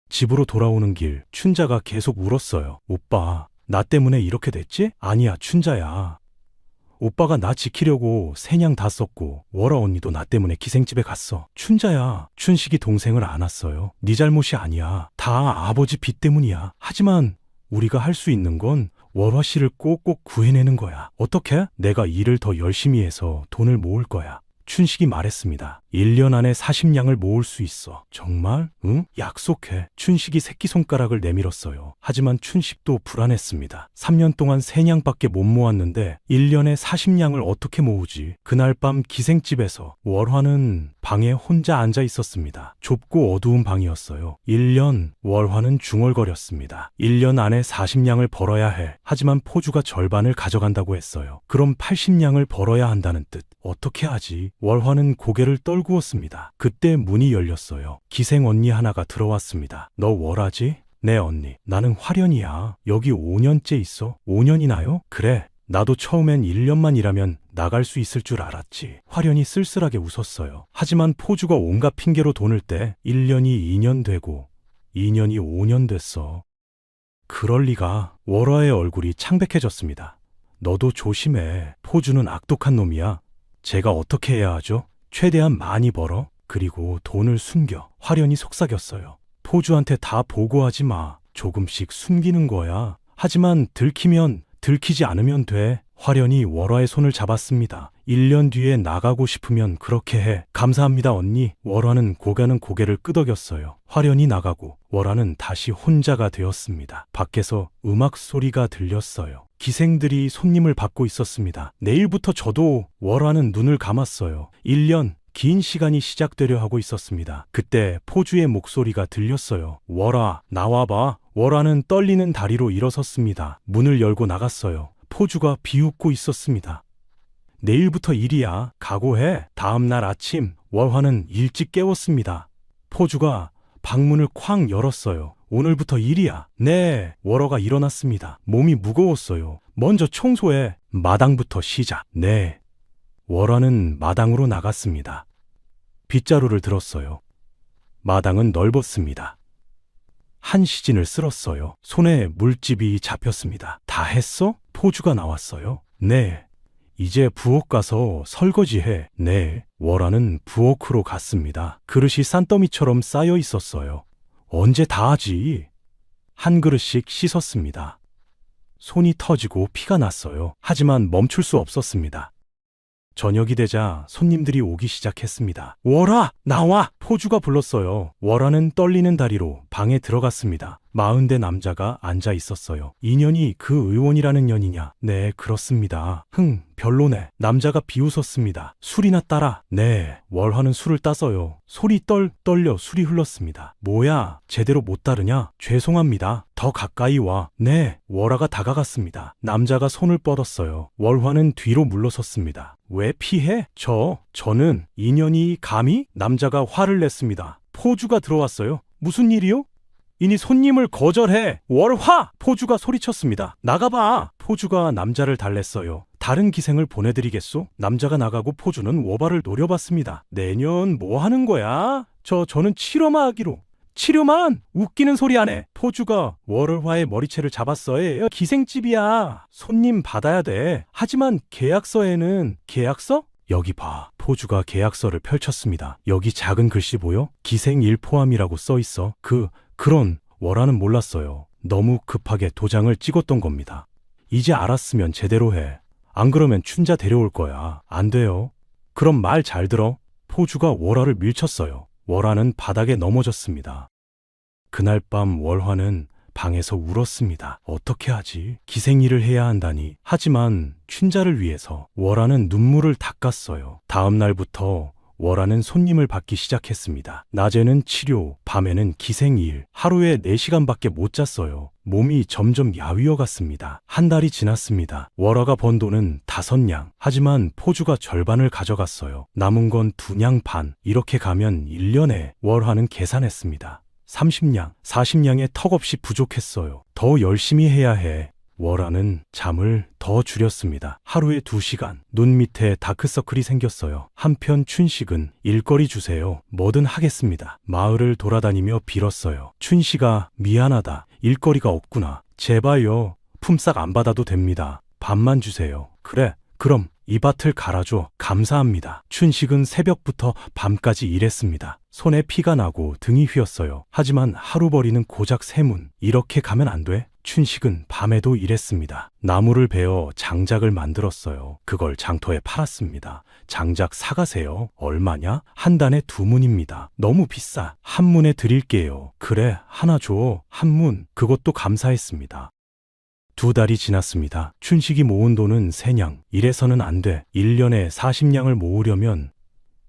집으로 돌아오는 길, 춘자가 계속 울었어요. 오빠, 나 때문에 이렇게 됐지? 아니야, 춘자야. 오빠가 나 지키려고 새냥 다 썼고 월아 언니도 나 때문에 기생집에 갔어. 춘자야, 춘식이 동생을 안았어요. 네 잘못이 아니야. 다 아버지 빚 때문이야. 하지만 우리가 할 수 있는 건 월화 씨를 꼭꼭 구해내는 거야. 어떻게? 내가 일을 더 열심히 해서 돈을 모을 거야. 춘식이 말했습니다. 1년 안에 40냥을 모을 수 있어. 정말? 응? 약속해. 춘식이 새끼손가락을 내밀었어요. 하지만 춘식도 불안했습니다. 3년 동안 3냥밖에 못 모았는데 1년에 40냥을 어떻게 모으지? 그날 밤 기생집에서 월화는 방에 혼자 앉아 있었습니다. 좁고 어두운 방이었어요. 1년, 월화는 중얼거렸습니다. 1년 안에 40냥을 벌어야 해. 하지만 포주가 절반을 가져간다고 했어요. 그럼 80냥을 벌어야 한다는 뜻. 어떻게 하지? 월화는 고개를 떨구었습니다. 그때 문이 열렸어요. 기생 언니 하나가 들어왔습니다. 너 월화지? 네 언니. 나는 화련이야. 여기 5년째 있어. 5년이나요? 그래. 나도 처음엔 1년만 일하면 나갈 수 있을 줄 알았지. 화련이 쓸쓸하게 웃었어요. 하지만 포주가 온갖 핑계로 돈을 떼 1년이 2년 되고 2년이 5년 됐어. 그럴 리가. 월화의 얼굴이 창백해졌습니다. 너도 조심해. 포주는 악독한 놈이야. 제가 어떻게 해야 하죠? 최대한 많이 벌어. 그리고 돈을 숨겨. 화련이 속삭였어요. 포주한테 다 보고하지 마. 조금씩 숨기는 거야. 하지만 들키지 않으면 돼. 화련이 월화의 손을 잡았습니다. 1년 뒤에 나가고 싶으면 그렇게 해. 감사합니다 언니. 월화는 고개를 끄덕였어요. 화련이 나가고 월화는 다시 혼자가 되었습니다. 밖에서 음악 소리가 들렸어요. 기생들이 손님을 받고 있었습니다. 내일부터 저도. 월화는 눈을 감았어요. 1년, 긴 시간이 시작되려 하고 있었습니다. 그때 포주의 목소리가 들렸어요. 월화, 나와봐. 월화는 떨리는 다리로 일어섰습니다. 문을 열고 나갔어요. 포주가 비웃고 있었습니다. 내일부터 일이야. 각오해. 다음 날 아침, 월화는 일찍 깨웠습니다. 포주가 방문을 쾅 열었어요. 오늘부터 일이야. 네. 월화가 일어났습니다. 몸이 무거웠어요. 먼저 청소해. 마당부터 시작. 네. 월화는 마당으로 나갔습니다. 빗자루를 들었어요. 마당은 넓었습니다. 한 시진을 쓸었어요. 손에 물집이 잡혔습니다. 다 했어? 포주가 나왔어요. 네. 이제 부엌 가서 설거지해. 네. 월화는 부엌으로 갔습니다. 그릇이 산더미처럼 쌓여 있었어요. 언제 다 하지? 한 그릇씩 씻었습니다. 손이 터지고 피가 났어요. 하지만 멈출 수 없었습니다. 저녁이 되자 손님들이 오기 시작했습니다. 월화, 나와! 포주가 불렀어요. 월화는 떨리는 다리로 방에 들어갔습니다. 40대 남자가 앉아 있었어요. 인연이 그 의원이라는 년이냐? 네, 그렇습니다. 별로네. 남자가 비웃었습니다. 술이나 따라. 네, 월화는 술을 따서요. 소리 떨려 술이 흘렀습니다. 뭐야, 제대로 못 따르냐? 죄송합니다. 더 가까이 와. 네, 월화가 다가갔습니다. 남자가 손을 뻗었어요. 월화는 뒤로 물러섰습니다. 왜 피해? 저는 인연이 감히? 남자가 화를 냈습니다. 포주가 들어왔어요. 무슨 일이요? 이니 손님을 거절해. 월화! 포주가 소리쳤습니다. 나가봐. 포주가 남자를 달랬어요. 다른 기생을 보내드리겠소? 남자가 나가고 포주는 워바를 노려봤습니다. 내년 뭐 하는 거야? 저는 치료만 하기로. 치료만? 웃기는 소리 안 해. 포주가 월화의 머리채를 잡았어요. 기생집이야. 손님 받아야 돼. 하지만 계약서에는. 계약서? 여기 봐. 포주가 계약서를 펼쳤습니다. 여기 작은 글씨 보여? 기생일 포함이라고 써 있어. 그런 월화는 몰랐어요. 너무 급하게 도장을 찍었던 겁니다. 이제 알았으면 제대로 해. 안 그러면 춘자 데려올 거야. 안 돼요. 그럼 말 잘 들어. 포주가 월화를 밀쳤어요. 월화는 바닥에 넘어졌습니다. 그날 밤 월화는 방에서 울었습니다. 어떻게 하지? 기생일을 해야 한다니. 하지만 춘자를 위해서 월화는 눈물을 닦았어요. 다음 날부터 월화는 손님을 받기 시작했습니다. 낮에는 치료, 밤에는 기생일. 하루에 4시간밖에 못 잤어요. 몸이 점점 야위어 갔습니다. 한 달이 지났습니다. 월화가 번 돈은 5냥. 하지만 포주가 절반을 가져갔어요. 남은 건 2냥 반. 이렇게 가면 1년에 월화는 계산했습니다. 30냥, 40냥에 턱없이 부족했어요. 더 열심히 해야 해. 월화는 잠을 더 줄였습니다. 하루에 2시간, 눈 밑에 다크서클이 생겼어요. 한편 춘식은 일거리 주세요. 뭐든 하겠습니다. 마을을 돌아다니며 빌었어요. 춘식아, 미안하다. 일거리가 없구나. 제발요. 품삯 안 받아도 됩니다. 밥만 주세요. 그래, 그럼 이 밭을 갈아줘. 감사합니다. 춘식은 새벽부터 밤까지 일했습니다. 손에 피가 나고 등이 휘었어요. 하지만 하루벌이는 고작 세문. 이렇게 가면 안 돼. 춘식은 밤에도 일했습니다. 나무를 베어 장작을 만들었어요. 그걸 장터에 팔았습니다. 장작 사가세요. 얼마냐? 한 단에 2문입니다. 너무 비싸. 한 문에 드릴게요. 그래, 하나 줘. 한 문. 그것도 감사했습니다. 2달이 지났습니다. 춘식이 모은 돈은 3냥. 이래서는 안 돼. 1년에 40냥을 모으려면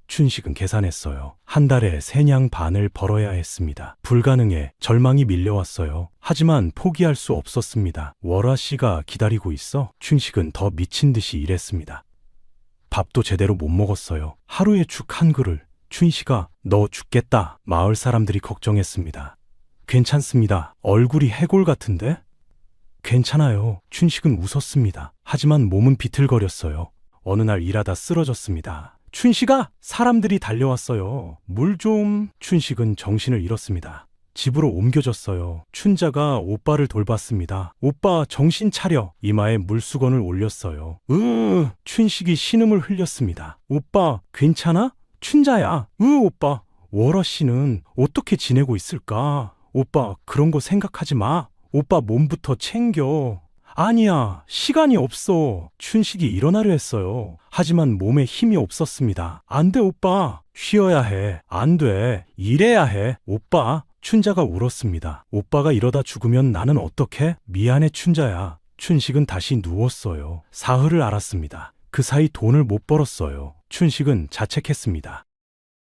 춘식은 계산했어요. 한 달에 3냥 반을 벌어야 했습니다. 불가능해. 절망이 밀려왔어요. 하지만 포기할 수 없었습니다. 월화 씨가 기다리고 있어. 춘식은 더 미친 듯이 일했습니다. 밥도 제대로 못 먹었어요. 하루에 죽 한 그릇. 춘식아, 너 죽겠다. 마을 사람들이 걱정했습니다. 괜찮습니다. 얼굴이 해골 같은데? 괜찮아요. 춘식은 웃었습니다. 하지만 몸은 비틀거렸어요. 어느 날 일하다 쓰러졌습니다. 춘식아! 사람들이 달려왔어요. 물 좀. 춘식은 정신을 잃었습니다. 집으로 옮겨졌어요. 춘자가 오빠를 돌봤습니다. 오빠, 정신 차려. 이마에 물수건을 올렸어요. 춘식이 신음을 흘렸습니다. 오빠, 괜찮아? 춘자야. 오빠. 월화 씨는 어떻게 지내고 있을까? 오빠, 그런 거 생각하지 마. 오빠 몸부터 챙겨. 아니야, 시간이 없어. 춘식이 일어나려 했어요. 하지만 몸에 힘이 없었습니다. 안 돼, 오빠. 쉬어야 해. 안 돼. 일해야 해. 오빠. 춘자가 울었습니다. 오빠가 이러다 죽으면 나는 어떡해? 미안해, 춘자야. 춘식은 다시 누웠어요. 사흘을 앓았습니다. 그 사이 돈을 못 벌었어요. 춘식은 자책했습니다.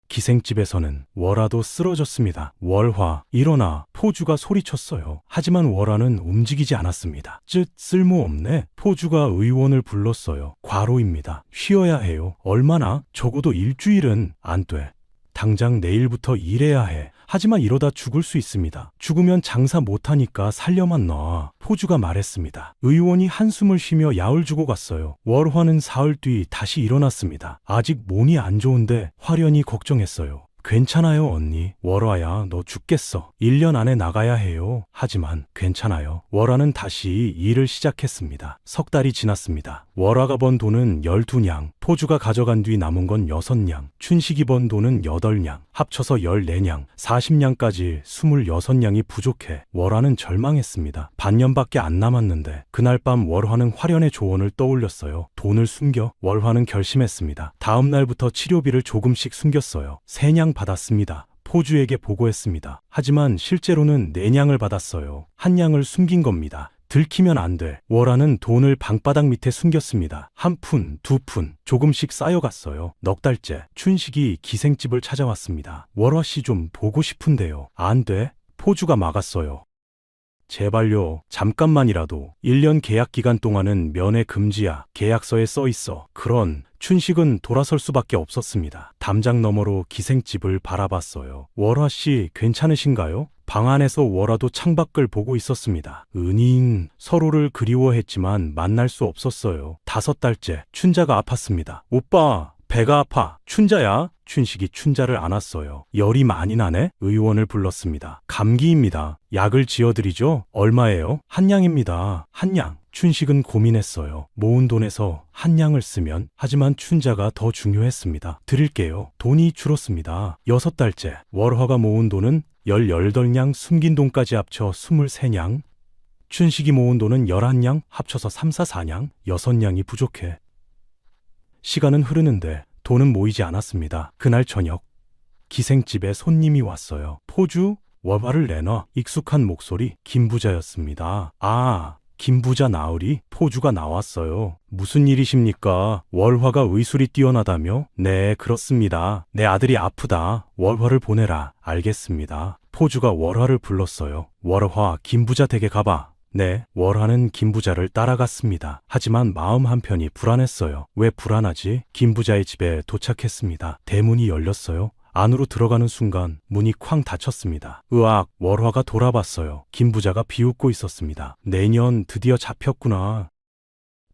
기생집에서는 월화도 쓰러졌습니다. 월화, 일어나. 포주가 소리쳤어요. 하지만 월화는 움직이지 않았습니다. 쓸모없네. 포주가 의원을 불렀어요. 과로입니다. 쉬어야 해요. 얼마나? 적어도 일주일은. 안 돼. 당장 내일부터 일해야 해. 하지만 이러다 죽을 수 있습니다. 죽으면 장사 못하니까 살려만 놔. 포주가 말했습니다. 의원이 한숨을 쉬며 야을 주고 갔어요. 월화는 사흘 뒤 다시 일어났습니다. 아직 몸이 안 좋은데 화련히 걱정했어요. 괜찮아요, 언니. 월화야, 너 죽겠어. 1년 안에 나가야 해요. 하지만 괜찮아요. 월화는 다시 일을 시작했습니다. 석 달이 지났습니다. 월화가 번 돈은 12냥, 포주가 가져간 뒤 남은 건 6냥, 춘식이 번 돈은 8냥, 합쳐서 14냥, 40냥까지 26냥이 부족해 월화는 절망했습니다. 반년밖에 안 남았는데 그날 밤 월화는 화련의 조언을 떠올렸어요. 돈을 숨겨. 월화는 결심했습니다. 다음 날부터 치료비를 조금씩 숨겼어요. 3냥 받았습니다. 포주에게 보고했습니다. 하지만 실제로는 4냥을 받았어요. 1냥을 숨긴 겁니다. 들키면 안 돼. 월화는 돈을 방바닥 밑에 숨겼습니다. 1푼, 2푼 조금씩 쌓여갔어요. 넉 달째 춘식이 기생집을 찾아왔습니다. 월화 씨 좀 보고 싶은데요. 안 돼. 포주가 막았어요. 제발요. 잠깐만이라도. 1년 계약 기간 동안은 면회 금지야. 계약서에 써 있어. 그런 춘식은 돌아설 수밖에 없었습니다. 담장 너머로 기생집을 바라봤어요. 월화 씨 괜찮으신가요? 방 안에서 월화도 창밖을 보고 있었습니다. 은인, 서로를 그리워했지만 만날 수 없었어요. 5달째 춘자가 아팠습니다. 오빠, 배가 아파. 춘자야? 춘식이 춘자를 안았어요. 열이 많이 나네? 의원을 불렀습니다. 감기입니다. 약을 지어드리죠? 얼마예요? 1냥입니다. 1냥. 춘식은 고민했어요. 모은 돈에서 1냥을 쓰면. 하지만 춘자가 더 중요했습니다. 드릴게요. 돈이 줄었습니다. 6달째 월화가 모은 돈은 18냥, 숨긴 돈까지 합쳐 23냥. 춘식이 모은 돈은 11냥, 합쳐서 3, 4, 4냥, 6냥이 부족해. 시간은 흐르는데 돈은 모이지 않았습니다. 그날 저녁 기생집에 손님이 왔어요. 포주, 월화를 내놔. 익숙한 목소리, 김부자였습니다. 아, 김부자 나으리? 포주가 나왔어요. 무슨 일이십니까? 월화가 의술이 뛰어나다며? 네, 그렇습니다. 내 아들이 아프다. 월화를 보내라. 알겠습니다. 포주가 월화를 불렀어요. 월화, 김부자 댁에 가봐. 네, 월화는 김부자를 따라갔습니다. 하지만 마음 한편이 불안했어요. 왜 불안하지? 김부자의 집에 도착했습니다. 대문이 열렸어요. 안으로 들어가는 순간 문이 쾅 닫혔습니다. 으악, 월화가 돌아봤어요. 김부자가 비웃고 있었습니다. 내년 드디어 잡혔구나.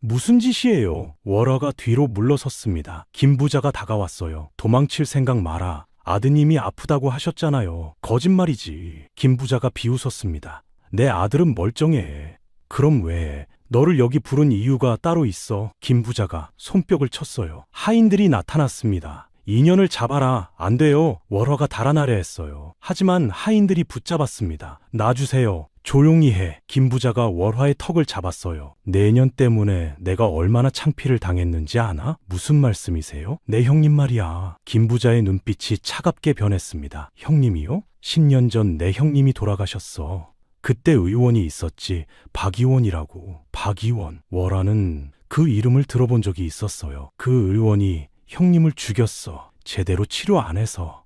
무슨 짓이에요? 월화가 뒤로 물러섰습니다. 김부자가 다가왔어요. 도망칠 생각 마라. 아드님이 아프다고 하셨잖아요. 거짓말이지. 김부자가 비웃었습니다. 내 아들은 멀쩡해. 그럼 왜 너를 여기 부른 이유가 따로 있어? 김부자가 손뼉을 쳤어요. 하인들이 나타났습니다. 인연을 잡아라. 안 돼요. 월화가 달아나려 했어요. 하지만 하인들이 붙잡았습니다. 놔주세요. 조용히 해. 김부자가 월화의 턱을 잡았어요. 내년 때문에 내가 얼마나 창피를 당했는지 아나? 무슨 말씀이세요? 내 형님 말이야. 김부자의 눈빛이 차갑게 변했습니다. 형님이요? 10년 전 내 형님이 돌아가셨어. 그때 의원이 있었지. 박의원이라고. 박의원. 월화는 그 이름을 들어본 적이 있었어요. 그 의원이 형님을 죽였어. 제대로 치료 안 해서.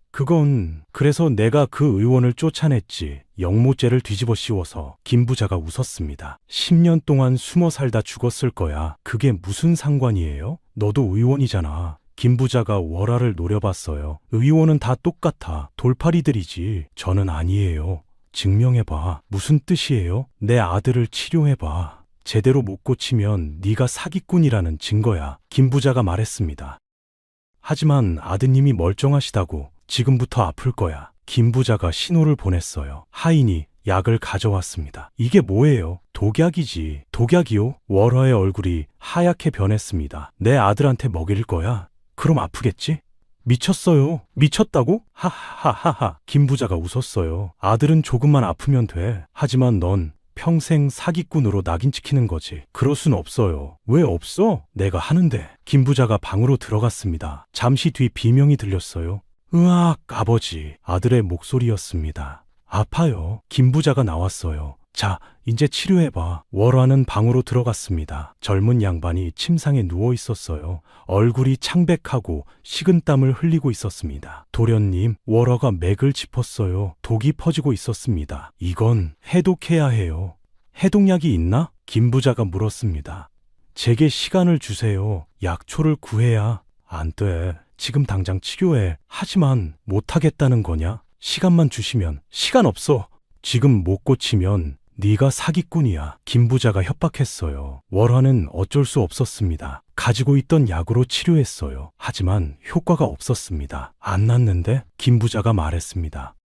그래서 내가 그 의원을 쫓아냈지. 영모죄를 뒤집어 씌워서. 김부자가 웃었습니다. 10년 동안 숨어 살다 죽었을 거야. 그게 무슨 상관이에요? 너도 의원이잖아. 김부자가 월화를 노려봤어요. 의원은 다 똑같아. 돌팔이들이지. 저는 아니에요. 증명해봐. 무슨 뜻이에요? 내 아들을 치료해봐. 제대로 못 고치면 네가 사기꾼이라는 증거야. 김부자가 말했습니다. 하지만 아드님이 멀쩡하시다고. 지금부터 아플 거야. 김부자가 신호를 보냈어요. 하인이 약을 가져왔습니다. 이게 뭐예요? 독약이지. 독약이요? 월화의 얼굴이 하얗게 변했습니다. 내 아들한테 먹일 거야? 그럼 아프겠지? 미쳤어요. 미쳤다고? 하하하하. 김부자가 웃었어요. 아들은 조금만 아프면 돼. 하지만 넌 평생 사기꾼으로 낙인 찍히는 거지. 그럴 순 없어요. 왜 없어? 내가 하는데. 김부자가 방으로 들어갔습니다. 잠시 뒤 비명이 들렸어요. 으악, 아버지. 아들의 목소리였습니다. 아파요. 김부자가 나왔어요. 자, 이제 치료해봐. 월화는 방으로 들어갔습니다. 젊은 양반이 침상에 누워 있었어요. 얼굴이 창백하고 식은땀을 흘리고 있었습니다. 도련님, 월화가 맥을 짚었어요. 독이 퍼지고 있었습니다. 이건 해독해야 해요. 해독약이 있나? 김부자가 물었습니다. 제게 시간을 주세요. 약초를 구해야. 안 돼. 지금 당장 치료해. 하지만 못하겠다는 거냐? 시간만 주시면. 시간 없어. 지금 못 고치면 네가 사기꾼이야. 김부자가 협박했어요. 월화는 어쩔 수 없었습니다. 가지고 있던 약으로 치료했어요. 하지만 효과가 없었습니다. 안 낫는데? 김부자가 말했습니다.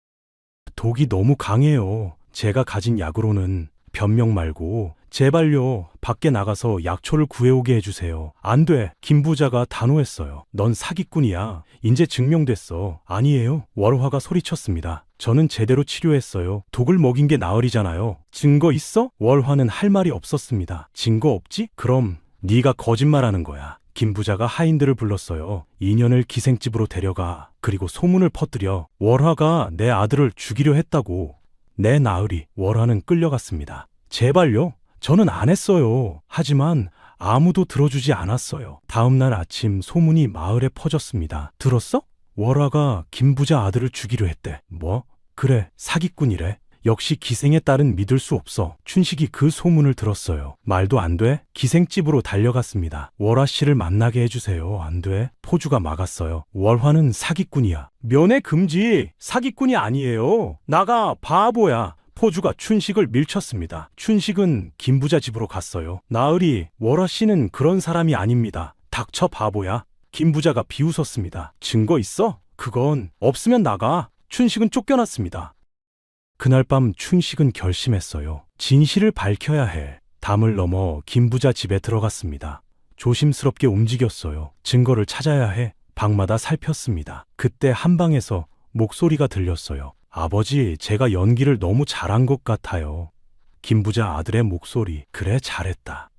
독이 너무 강해요. 제가 가진 약으로는. 변명 말고 제발요. 밖에 나가서 약초를 구해오게 해주세요. 안 돼. 김부자가 단호했어요. 넌 사기꾼이야. 이제 증명됐어. 아니에요. 월화가 소리쳤습니다. 저는 제대로 치료했어요. 독을 먹인 게 나으리잖아요. 증거 있어? 월화는 할 말이 없었습니다. 증거 없지? 그럼 네가 거짓말하는 거야. 김부자가 하인들을 불렀어요. 인연을 기생집으로 데려가. 그리고 소문을 퍼뜨려. 월화가 내 아들을 죽이려 했다고. 내 나으리. 월화는 끌려갔습니다. 제발요. 저는 안 했어요. 하지만 아무도 들어주지 않았어요. 다음 날 아침 소문이 마을에 퍼졌습니다. 들었어? 월화가 김부자 아들을 죽이려 했대. 뭐? 그래, 사기꾼이래. 역시 기생의 딸은 믿을 수 없어. 춘식이 그 소문을 들었어요. 말도 안 돼? 기생집으로 달려갔습니다. 월화 씨를 만나게 해주세요. 안 돼? 포주가 막았어요. 월화는 사기꾼이야. 면회 금지. 사기꾼이 아니에요. 나가, 바보야. 포주가 춘식을 밀쳤습니다. 춘식은 김부자 집으로 갔어요. 나으리, 월화 씨는 그런 사람이 아닙니다. 닥쳐, 바보야. 김부자가 비웃었습니다. 증거 있어? 그건 없으면 나가. 춘식은 쫓겨났습니다. 그날 밤 춘식은 결심했어요. 진실을 밝혀야 해. 담을 넘어 김부자 집에 들어갔습니다. 조심스럽게 움직였어요. 증거를 찾아야 해. 방마다 살폈습니다. 그때 한 방에서 목소리가 들렸어요. 아버지, 제가 연기를 너무 잘한 것 같아요. 김부자 아들의 목소리. 그래, 잘했다.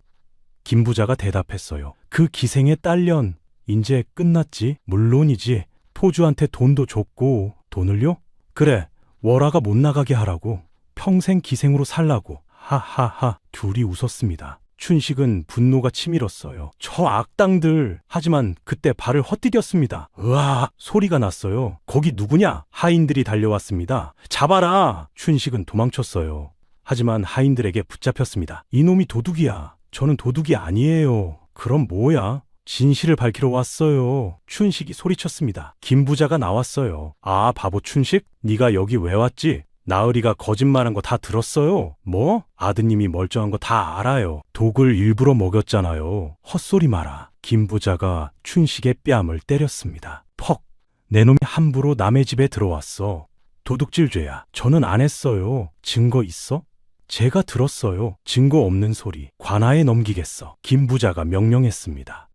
김부자가 대답했어요. 그 기생의 딸년, 이제 끝났지? 물론이지. 포주한테 돈도 줬고. 돈을요? 그래, 월화가 못 나가게 하라고. 평생 기생으로 살라고. 하하하. 둘이 웃었습니다. 춘식은 분노가 치밀었어요. 저 악당들. 하지만 그때 발을 헛디뎠습니다. 으아, 소리가 났어요. 거기 누구냐? 하인들이 달려왔습니다. 잡아라. 춘식은 도망쳤어요. 하지만 하인들에게 붙잡혔습니다. 이놈이 도둑이야. 저는 도둑이 아니에요. 그럼 뭐야? 진실을 밝히러 왔어요. 춘식이 소리쳤습니다. 김 부자가 나왔어요. 아, 바보 춘식? 네가 여기 왜 왔지? 나으리가 거짓말한 거 다 들었어요. 뭐? 아드님이 멀쩡한 거 다 알아요. 독을 일부러 먹였잖아요. 헛소리 마라. 김 부자가 춘식의 뺨을 때렸습니다. 퍽! 내 놈이 함부로 남의 집에 들어왔어. 도둑질죄야. 저는 안 했어요. 증거 있어? 제가 들었어요. 증거 없는 소리. 관아에 넘기겠어. 김 부자가 명령했습니다.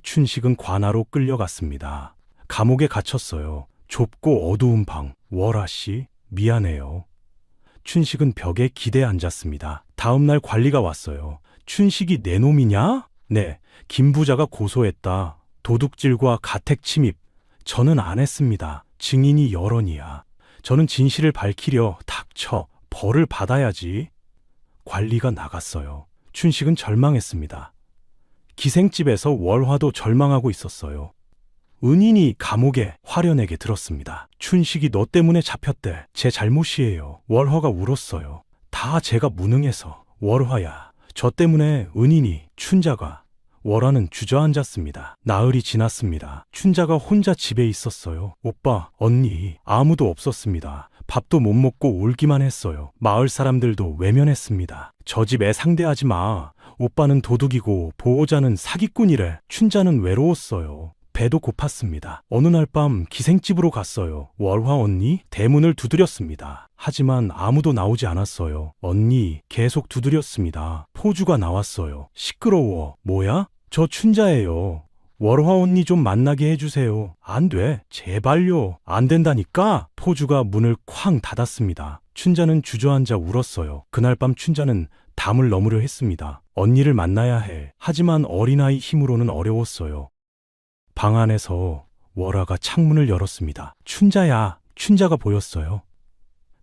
춘식은 관아로 끌려갔습니다. 감옥에 갇혔어요. 좁고 어두운 방. 월아씨, 미안해요. 춘식은 벽에 기대 앉았습니다. 다음 날 관리가 왔어요. 춘식이 내 놈이냐? 네, 김 부자가 고소했다. 도둑질과 가택 침입. 저는 안 했습니다. 증인이 여론이야. 저는 진실을 밝히려. 닥쳐. 벌을 받아야지. 관리가 나갔어요. 춘식은 절망했습니다. 기생집에서 월화도 절망하고 있었어요. 은인이 감옥에 화련에게 들었습니다. 춘식이 너 때문에 잡혔대. 제 잘못이에요. 월화가 울었어요. 다 제가 무능해서. 월화야, 저 때문에 은인이, 춘자가. 월화는 주저앉았습니다. 나흘이 지났습니다. 춘자가 혼자 집에 있었어요. 오빠, 언니, 아무도 없었습니다. 밥도 못 먹고 울기만 했어요. 마을 사람들도 외면했습니다. 저 집 애 상대하지 마. 오빠는 도둑이고 보호자는 사기꾼이래. 춘자는 외로웠어요. 배도 고팠습니다. 어느 날 밤 기생집으로 갔어요. 월화 언니 대문을 두드렸습니다. 하지만 아무도 나오지 않았어요. 언니 계속 두드렸습니다. 포주가 나왔어요. 시끄러워. 뭐야? 저 춘자예요. 월화 언니 좀 만나게 해주세요. 안 돼. 제발요. 안 된다니까. 포주가 문을 쾅 닫았습니다. 춘자는 주저앉아 울었어요. 그날 밤 춘자는 담을 넘으려 했습니다. 언니를 만나야 해. 하지만 어린아이 힘으로는 어려웠어요. 방 안에서 월화가 창문을 열었습니다. 춘자야. 춘자가 보였어요.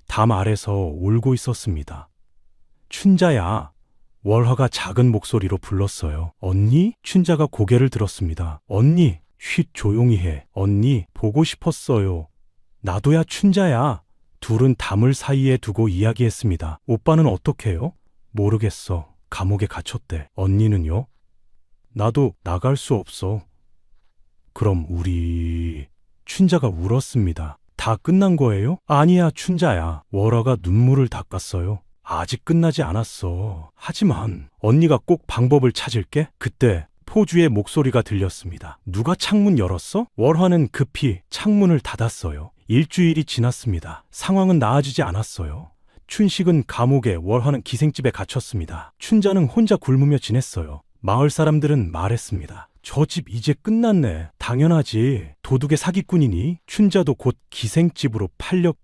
담 아래서 울고 있었습니다. 춘자야. 월화가 작은 목소리로 불렀어요. 언니? 춘자가 고개를 들었습니다. 언니, 쉿 조용히 해. 언니, 보고 싶었어요. 나도야 춘자야. 둘은 담을 사이에 두고 이야기했습니다. 오빠는 어떻게 해요? 모르겠어. 감옥에 갇혔대. 언니는요? 나도 나갈 수 없어. 그럼 우리... 춘자가 울었습니다. 다 끝난 거예요? 아니야, 춘자야. 월화가 눈물을 닦았어요. 아직 끝나지 않았어. 하지만 언니가 꼭 방법을 찾을게. 그때 포주의 목소리가 들렸습니다. 누가 창문 열었어? 월화는 급히 창문을 닫았어요. 일주일이 지났습니다. 상황은 나아지지 않았어요. 춘식은 감옥에, 월화는 기생집에 갇혔습니다. 춘자는 혼자 굶으며 지냈어요. 마을 사람들은 말했습니다. 저 집 이제 끝났네. 당연하지. 도둑의 사기꾼이니 춘자도 곧 기생집으로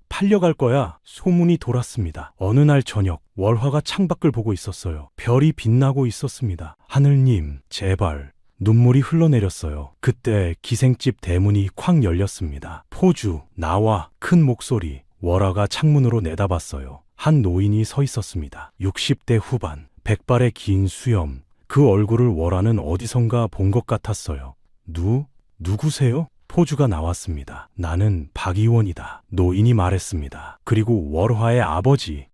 팔려갈 거야. 소문이 돌았습니다. 어느 날 저녁 월화가 창밖을 보고 있었어요. 별이 빛나고 있었습니다. 하늘님, 제발. 눈물이 흘러내렸어요. 그때 기생집 대문이 쾅 열렸습니다. 포주, 나와. 큰 목소리. 월화가 창문으로 내다봤어요. 한 노인이 서 있었습니다. 60대 후반, 백발의 긴 수염. 그 얼굴을 월화는 어디선가 본 것 같았어요. 누구세요? 포주가 나왔습니다. 나는 박의원이다. 노인이 말했습니다. 그리고 월화의 아버지.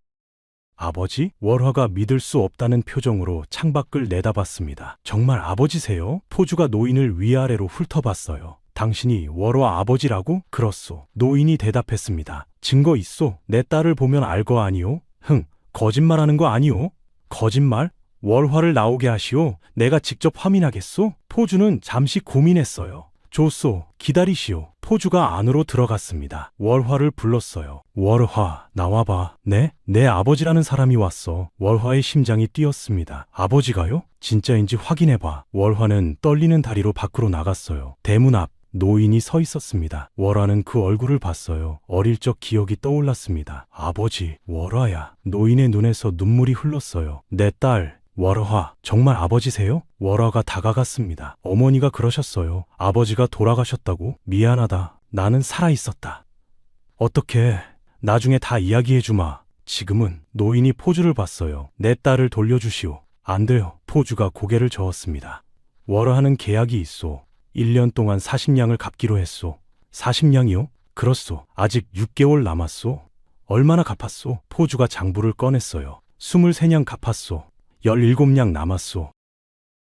아버지? 월화가 믿을 수 없다는 표정으로 창밖을 내다봤습니다. 정말 아버지세요? 포주가 노인을 위아래로 훑어봤어요. 당신이 월화 아버지라고? 그렇소. 노인이 대답했습니다. 증거 있소. 내 딸을 보면 알 거 아니오? 거짓말하는 거 아니오? 거짓말? 월화를 나오게 하시오. 내가 직접 화민하겠소? 포주는 잠시 고민했어요. 좋소. 기다리시오. 포주가 안으로 들어갔습니다. 월화를 불렀어요. 월화, 나와봐. 네? 내 아버지라는 사람이 왔어. 월화의 심장이 뛰었습니다. 아버지가요? 진짜인지 확인해봐. 월화는 떨리는 다리로 밖으로 나갔어요. 대문 앞. 노인이 서 있었습니다. 월화는 그 얼굴을 봤어요. 어릴 적 기억이 떠올랐습니다. 아버지, 월화야. 노인의 눈에서 눈물이 흘렀어요. 내 딸, 월화, 정말 아버지세요? 월화가 다가갔습니다. 어머니가 그러셨어요. 아버지가 돌아가셨다고? 미안하다. 나는 살아있었다. 어떻게, 나중에 다 이야기해주마. 지금은 노인이 포주를 봤어요. 내 딸을 돌려주시오. 안 돼요. 포주가 고개를 저었습니다. 월화는 계약이 있소. 1년 동안 40냥을 갚기로 했소. 40냥이요? 그렇소. 아직 6개월 남았소. 얼마나 갚았소? 포주가 장부를 꺼냈어요. 23냥 갚았소. 17냥 남았소.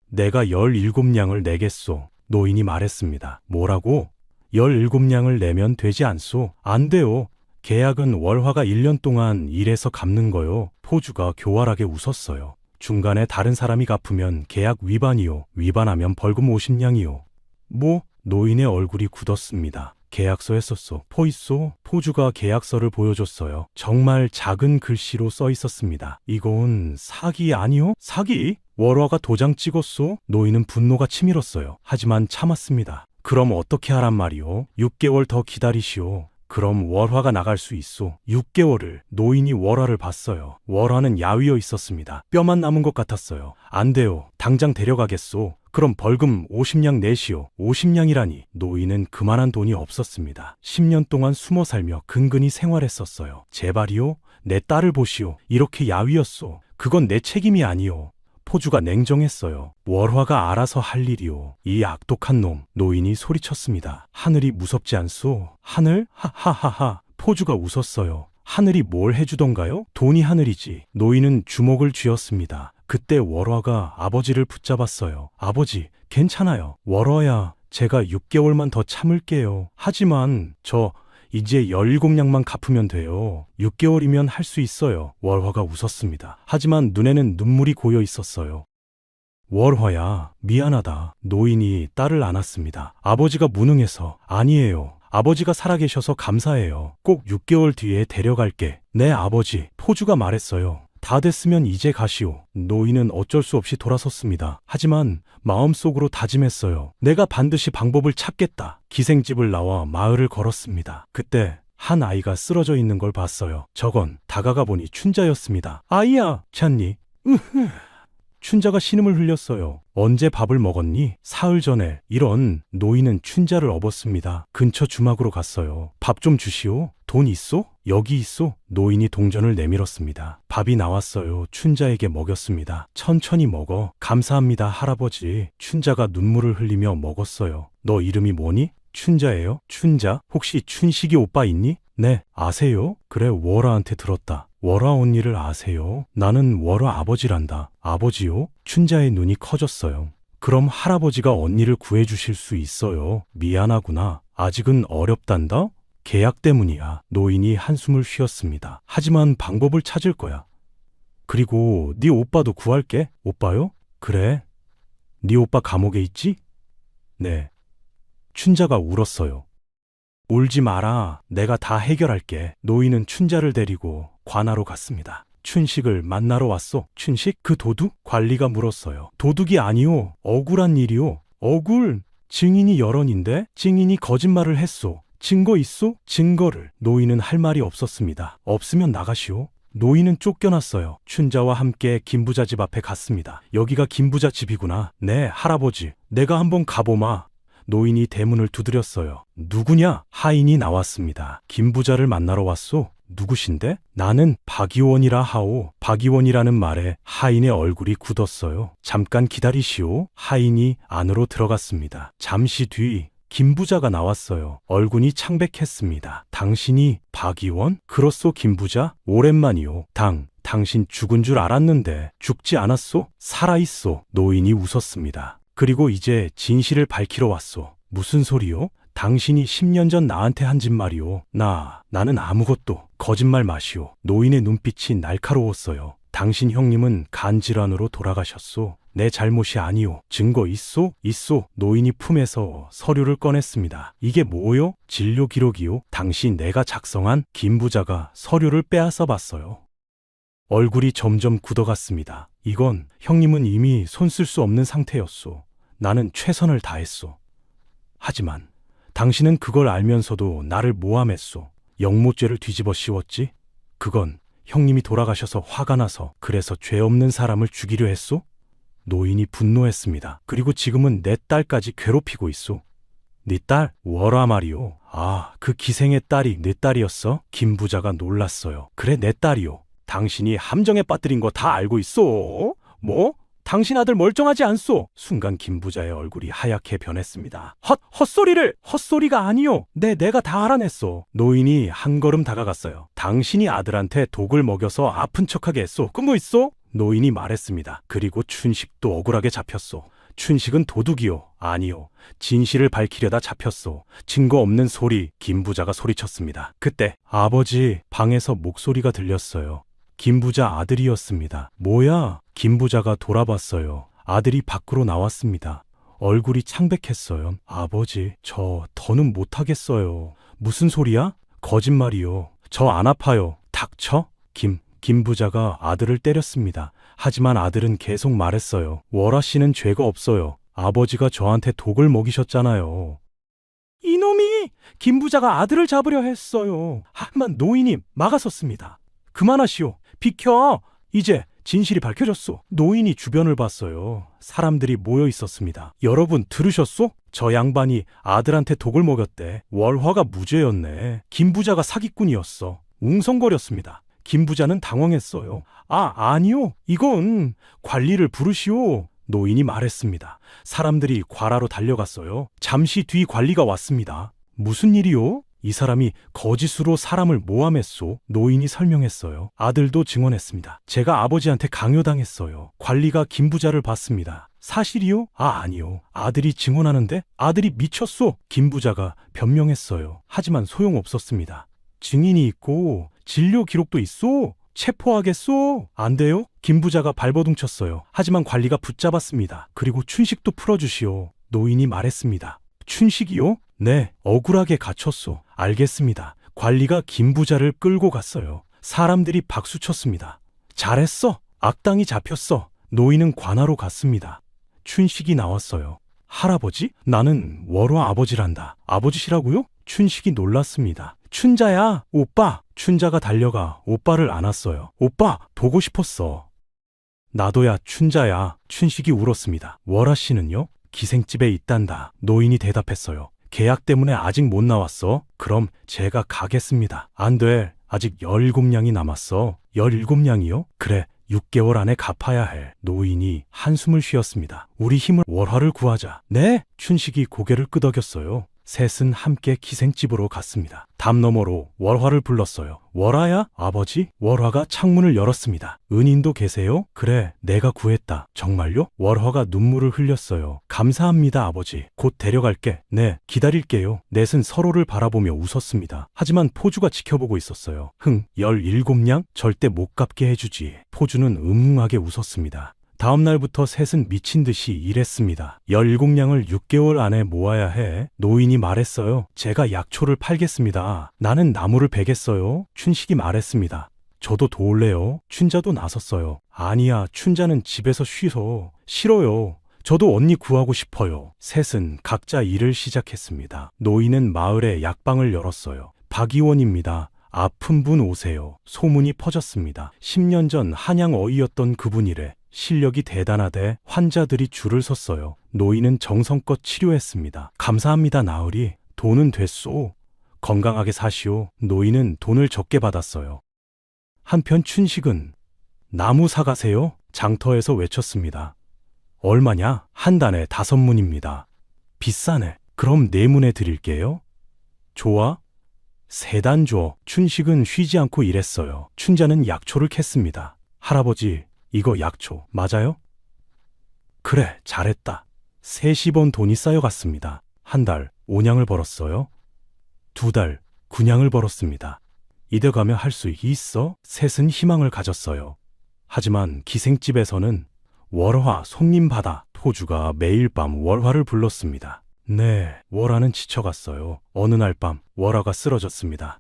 내가 17냥을 내겠소. 노인이 말했습니다. 뭐라고? 17냥을 내면 되지 않소? 안 돼요. 계약은 월화가 1년 동안 일해서 갚는 거요. 포주가 교활하게 웃었어요. 중간에 다른 사람이 갚으면 계약 위반이요. 위반하면 벌금 50냥이요. 뭐? 노인의 얼굴이 굳었습니다. 계약서에 썼소. 포있소? 포주가 계약서를 보여줬어요. 정말 작은 글씨로 써 있었습니다. 이건 사기 아니요? 사기? 월화가 도장 찍었소? 노인은 분노가 치밀었어요. 하지만 참았습니다. 그럼 어떻게 하란 말이오? 6개월 더 기다리시오. 그럼 월화가 나갈 수 있소. 6개월을. 노인이 월화를 봤어요. 월화는 야위어 있었습니다. 뼈만 남은 것 같았어요. 안 돼요. 당장 데려가겠소. 그럼 벌금 50냥 내시오. 50냥이라니. 노인은 그만한 돈이 없었습니다. 10년 동안 숨어 살며 근근히 생활했었어요. 제발이요. 내 딸을 보시오. 이렇게 야위었소. 그건 내 책임이 아니오. 포주가 냉정했어요. 월화가 알아서 할 일이오. 이 악독한 놈. 노인이 소리쳤습니다. 하늘이 무섭지 않소? 하늘? 하하하하. 포주가 웃었어요. 하늘이 뭘 해주던가요? 돈이 하늘이지. 노인은 주먹을 쥐었습니다. 그때 월화가 아버지를 붙잡았어요. 아버지, 괜찮아요. 월화야, 제가 6개월만 더 참을게요. 하지만 저 이제 17냥만 갚으면 돼요. 6개월이면 할 수 있어요. 월화가 웃었습니다. 하지만 눈에는 눈물이 고여 있었어요. 월화야, 미안하다. 노인이 딸을 안았습니다. 아버지가 무능해서. 아니에요. 아버지가 살아계셔서 감사해요. 꼭 6개월 뒤에 데려갈게. 네, 아버지. 포주가 말했어요. 다 됐으면 이제 가시오. 노인은 어쩔 수 없이 돌아섰습니다. 하지만 마음속으로 다짐했어요. 내가 반드시 방법을 찾겠다. 기생집을 나와 마을을 걸었습니다. 그때 한 아이가 쓰러져 있는 걸 봤어요. 저건 다가가 보니 춘자였습니다. 아이야, 잤니? 으흐. 춘자가 신음을 흘렸어요. 언제 밥을 먹었니? 사흘 전에. 이런. 노인은 춘자를 업었습니다. 근처 주막으로 갔어요. 밥 좀 주시오. 돈 있소? 여기 있소? 노인이 동전을 내밀었습니다. 밥이 나왔어요. 춘자에게 먹였습니다. 천천히 먹어. 감사합니다, 할아버지. 춘자가 눈물을 흘리며 먹었어요. 너 이름이 뭐니? 춘자예요. 춘자? 혹시 춘식이 오빠 있니? 네. 아세요? 그래, 월화한테 들었다. 월화 언니를 아세요? 나는 월화 아버지란다. 아버지요? 춘자의 눈이 커졌어요. 그럼 할아버지가 언니를 구해주실 수 있어요. 미안하구나. 아직은 어렵단다? 계약 때문이야. 노인이 한숨을 쉬었습니다. 하지만 방법을 찾을 거야. 그리고 네 오빠도 구할게. 오빠요? 그래. 네 오빠 감옥에 있지? 네. 춘자가 울었어요. 울지 마라. 내가 다 해결할게. 노인은 춘자를 데리고 관하로 갔습니다. 춘식을 만나러 왔소. 춘식? 그 도둑? 관리가 물었어요. 도둑이 아니오. 억울한 일이오. 억울? 증인이 여럿인데? 증인이 거짓말을 했소. 증거 있소? 증거를. 노인은 할 말이 없었습니다. 없으면 나가시오. 노인은 쫓겨났어요. 춘자와 함께 김부자 집 앞에 갔습니다. 여기가 김부자 집이구나. 네, 할아버지. 내가 한번 가보마. 노인이 대문을 두드렸어요. 누구냐? 하인이 나왔습니다. 김부자를 만나러 왔소? 누구신데? 나는 박이원이라 하오. 박이원이라는 말에 하인의 얼굴이 굳었어요. 잠깐 기다리시오. 하인이 안으로 들어갔습니다. 잠시 뒤 김부자가 나왔어요. 얼굴이 창백했습니다. 당신이 박이원? 그렇소, 김부자? 오랜만이오. 당신 죽은 줄 알았는데 죽지 않았소? 살아있소. 노인이 웃었습니다. 그리고 이제 진실을 밝히러 왔소. 무슨 소리요? 당신이 10년 전 나한테 한 짓 말이오. 나는 아무것도. 거짓말 마시오. 노인의 눈빛이 날카로웠어요. 당신 형님은 간질환으로 돌아가셨소. 내 잘못이 아니오. 증거 있소? 있소. 노인이 품에서 서류를 꺼냈습니다. 이게 뭐요? 진료 기록이요. 당시 내가 작성한. 김부자가 서류를 빼앗아 봤어요. 얼굴이 점점 굳어갔습니다. 이건 형님은 이미 손 쓸 수 없는 상태였소. 나는 최선을 다했소. 하지만 당신은 그걸 알면서도 나를 모함했소. 영모죄를 뒤집어 씌웠지? 그건 형님이 돌아가셔서 화가 나서 그래서 죄 없는 사람을 죽이려 했소? 노인이 분노했습니다. 그리고 지금은 내 딸까지 괴롭히고 있소. 네 딸? 월화 말이오. 아, 그 기생의 딸이 네 딸이었어? 김부자가 놀랐어요. 그래, 내 딸이오. 당신이 함정에 빠뜨린 거 다 알고 있소? 뭐? 당신 아들 멀쩡하지 않소? 순간 김부자의 얼굴이 하얗게 변했습니다. 헛소리가 아니요. 내가 다 알아냈소. 노인이 한 걸음 다가갔어요. 당신이 아들한테 독을 먹여서 아픈 척하게 했소. 그 뭐 있소? 노인이 말했습니다. 그리고 춘식도 억울하게 잡혔소. 춘식은 도둑이요. 아니요. 진실을 밝히려다 잡혔소. 증거 없는 소리. 김부자가 소리쳤습니다. 그때 아버지 방에서 목소리가 들렸어요. 김부자 아들이었습니다. 뭐야? 김부자가 돌아봤어요. 아들이 밖으로 나왔습니다. 얼굴이 창백했어요. 아버지, 저 더는 못하겠어요. 무슨 소리야? 거짓말이요. 저 안 아파요. 닥쳐? 김부자가 아들을 때렸습니다. 하지만 아들은 계속 말했어요. 월화 씨는 죄가 없어요. 아버지가 저한테 독을 먹이셨잖아요. 이놈이! 김부자가 아들을 잡으려 했어요. 하지만 노인이 막아섰습니다. 그만하시오. 비켜! 이제 진실이 밝혀졌소. 노인이 주변을 봤어요. 사람들이 모여 있었습니다. 여러분 들으셨소? 저 양반이 아들한테 독을 먹였대. 월화가 무죄였네. 김부자가 사기꾼이었어. 웅성거렸습니다. 김부자는 당황했어요. 아니요. 이건 관리를 부르시오. 노인이 말했습니다. 사람들이 과라로 달려갔어요. 잠시 뒤 관리가 왔습니다. 무슨 일이요? 이 사람이 거짓으로 사람을 모함했소. 노인이 설명했어요. 아들도 증언했습니다. 제가 아버지한테 강요당했어요. 관리가 김부자를 봤습니다. 사실이요? 아니요. 아들이 증언하는데 아들이 미쳤소. 김부자가 변명했어요. 하지만 소용없었습니다. 증인이 있고 진료 기록도 있소. 체포하겠소? 안 돼요? 김부자가 발버둥쳤어요. 하지만 관리가 붙잡았습니다. 그리고 춘식도 풀어주시오. 노인이 말했습니다. 춘식이요? 네, 억울하게 갇혔소. 알겠습니다. 관리가 김부자를 끌고 갔어요. 사람들이 박수쳤습니다. 잘했어. 악당이 잡혔어. 노인은 관하로 갔습니다. 춘식이 나왔어요. 할아버지? 나는 월화 아버지란다. 아버지시라고요? 춘식이 놀랐습니다. 춘자야, 오빠. 춘자가 달려가 오빠를 안았어요. 오빠, 보고 싶었어. 나도야, 춘자야. 춘식이 울었습니다. 월화 씨는요? 기생집에 있단다. 노인이 대답했어요. 계약 때문에 아직 못 나왔어. 그럼 제가 가겠습니다. 안 돼. 아직 17냥이 남았어. 17냥이요? 그래. 6개월 안에 갚아야 해. 노인이 한숨을 쉬었습니다. 우리 힘을 월화를 구하자. 네? 춘식이 고개를 끄덕였어요. 셋은 함께 기생집으로 갔습니다. 담 너머로 월화를 불렀어요. 월화야? 아버지? 월화가 창문을 열었습니다. 은인도 계세요? 그래, 내가 구했다. 정말요? 월화가 눈물을 흘렸어요. 감사합니다, 아버지. 곧 데려갈게. 네, 기다릴게요. 넷은 서로를 바라보며 웃었습니다. 하지만 포주가 지켜보고 있었어요. 17냥? 절대 못 갚게 해주지. 포주는 음흉하게 웃었습니다. 다음 날부터 셋은 미친 듯이 일했습니다. 17냥을 6개월 안에 모아야 해. 노인이 말했어요. 제가 약초를 팔겠습니다. 나는 나무를 베겠어요. 춘식이 말했습니다. 저도 도울래요. 춘자도 나섰어요. 아니야, 춘자는 집에서 쉬서. 싫어요. 저도 언니 구하고 싶어요. 셋은 각자 일을 시작했습니다. 노인은 마을에 약방을 열었어요. 박 의원입니다. 아픈 분 오세요. 소문이 퍼졌습니다. 10년 전 한양 어이였던 그분이래. 실력이 대단하대. 환자들이 줄을 섰어요. 노인은 정성껏 치료했습니다. 감사합니다, 나으리. 돈은 됐소. 건강하게 사시오. 노인은 돈을 적게 받았어요. 한편 춘식은 나무 사가세요? 장터에서 외쳤습니다. 얼마냐? 한 단에 5문입니다. 비싸네. 그럼 4문에 드릴게요. 좋아? 3단 줘. 춘식은 쉬지 않고 일했어요. 춘자는 약초를 캤습니다. 할아버지, 이거 약초 맞아요? 그래, 잘했다. 셋이 번 돈이 쌓여갔습니다. 한 달 5냥을 벌었어요. 2달 9냥을 벌었습니다. 이대 가면 할 수 있어? 셋은 희망을 가졌어요. 하지만 기생집에서는 월화 손님 받아. 포주가 매일 밤 월화를 불렀습니다. 네, 월화는 지쳐갔어요. 어느 날 밤 월화가 쓰러졌습니다.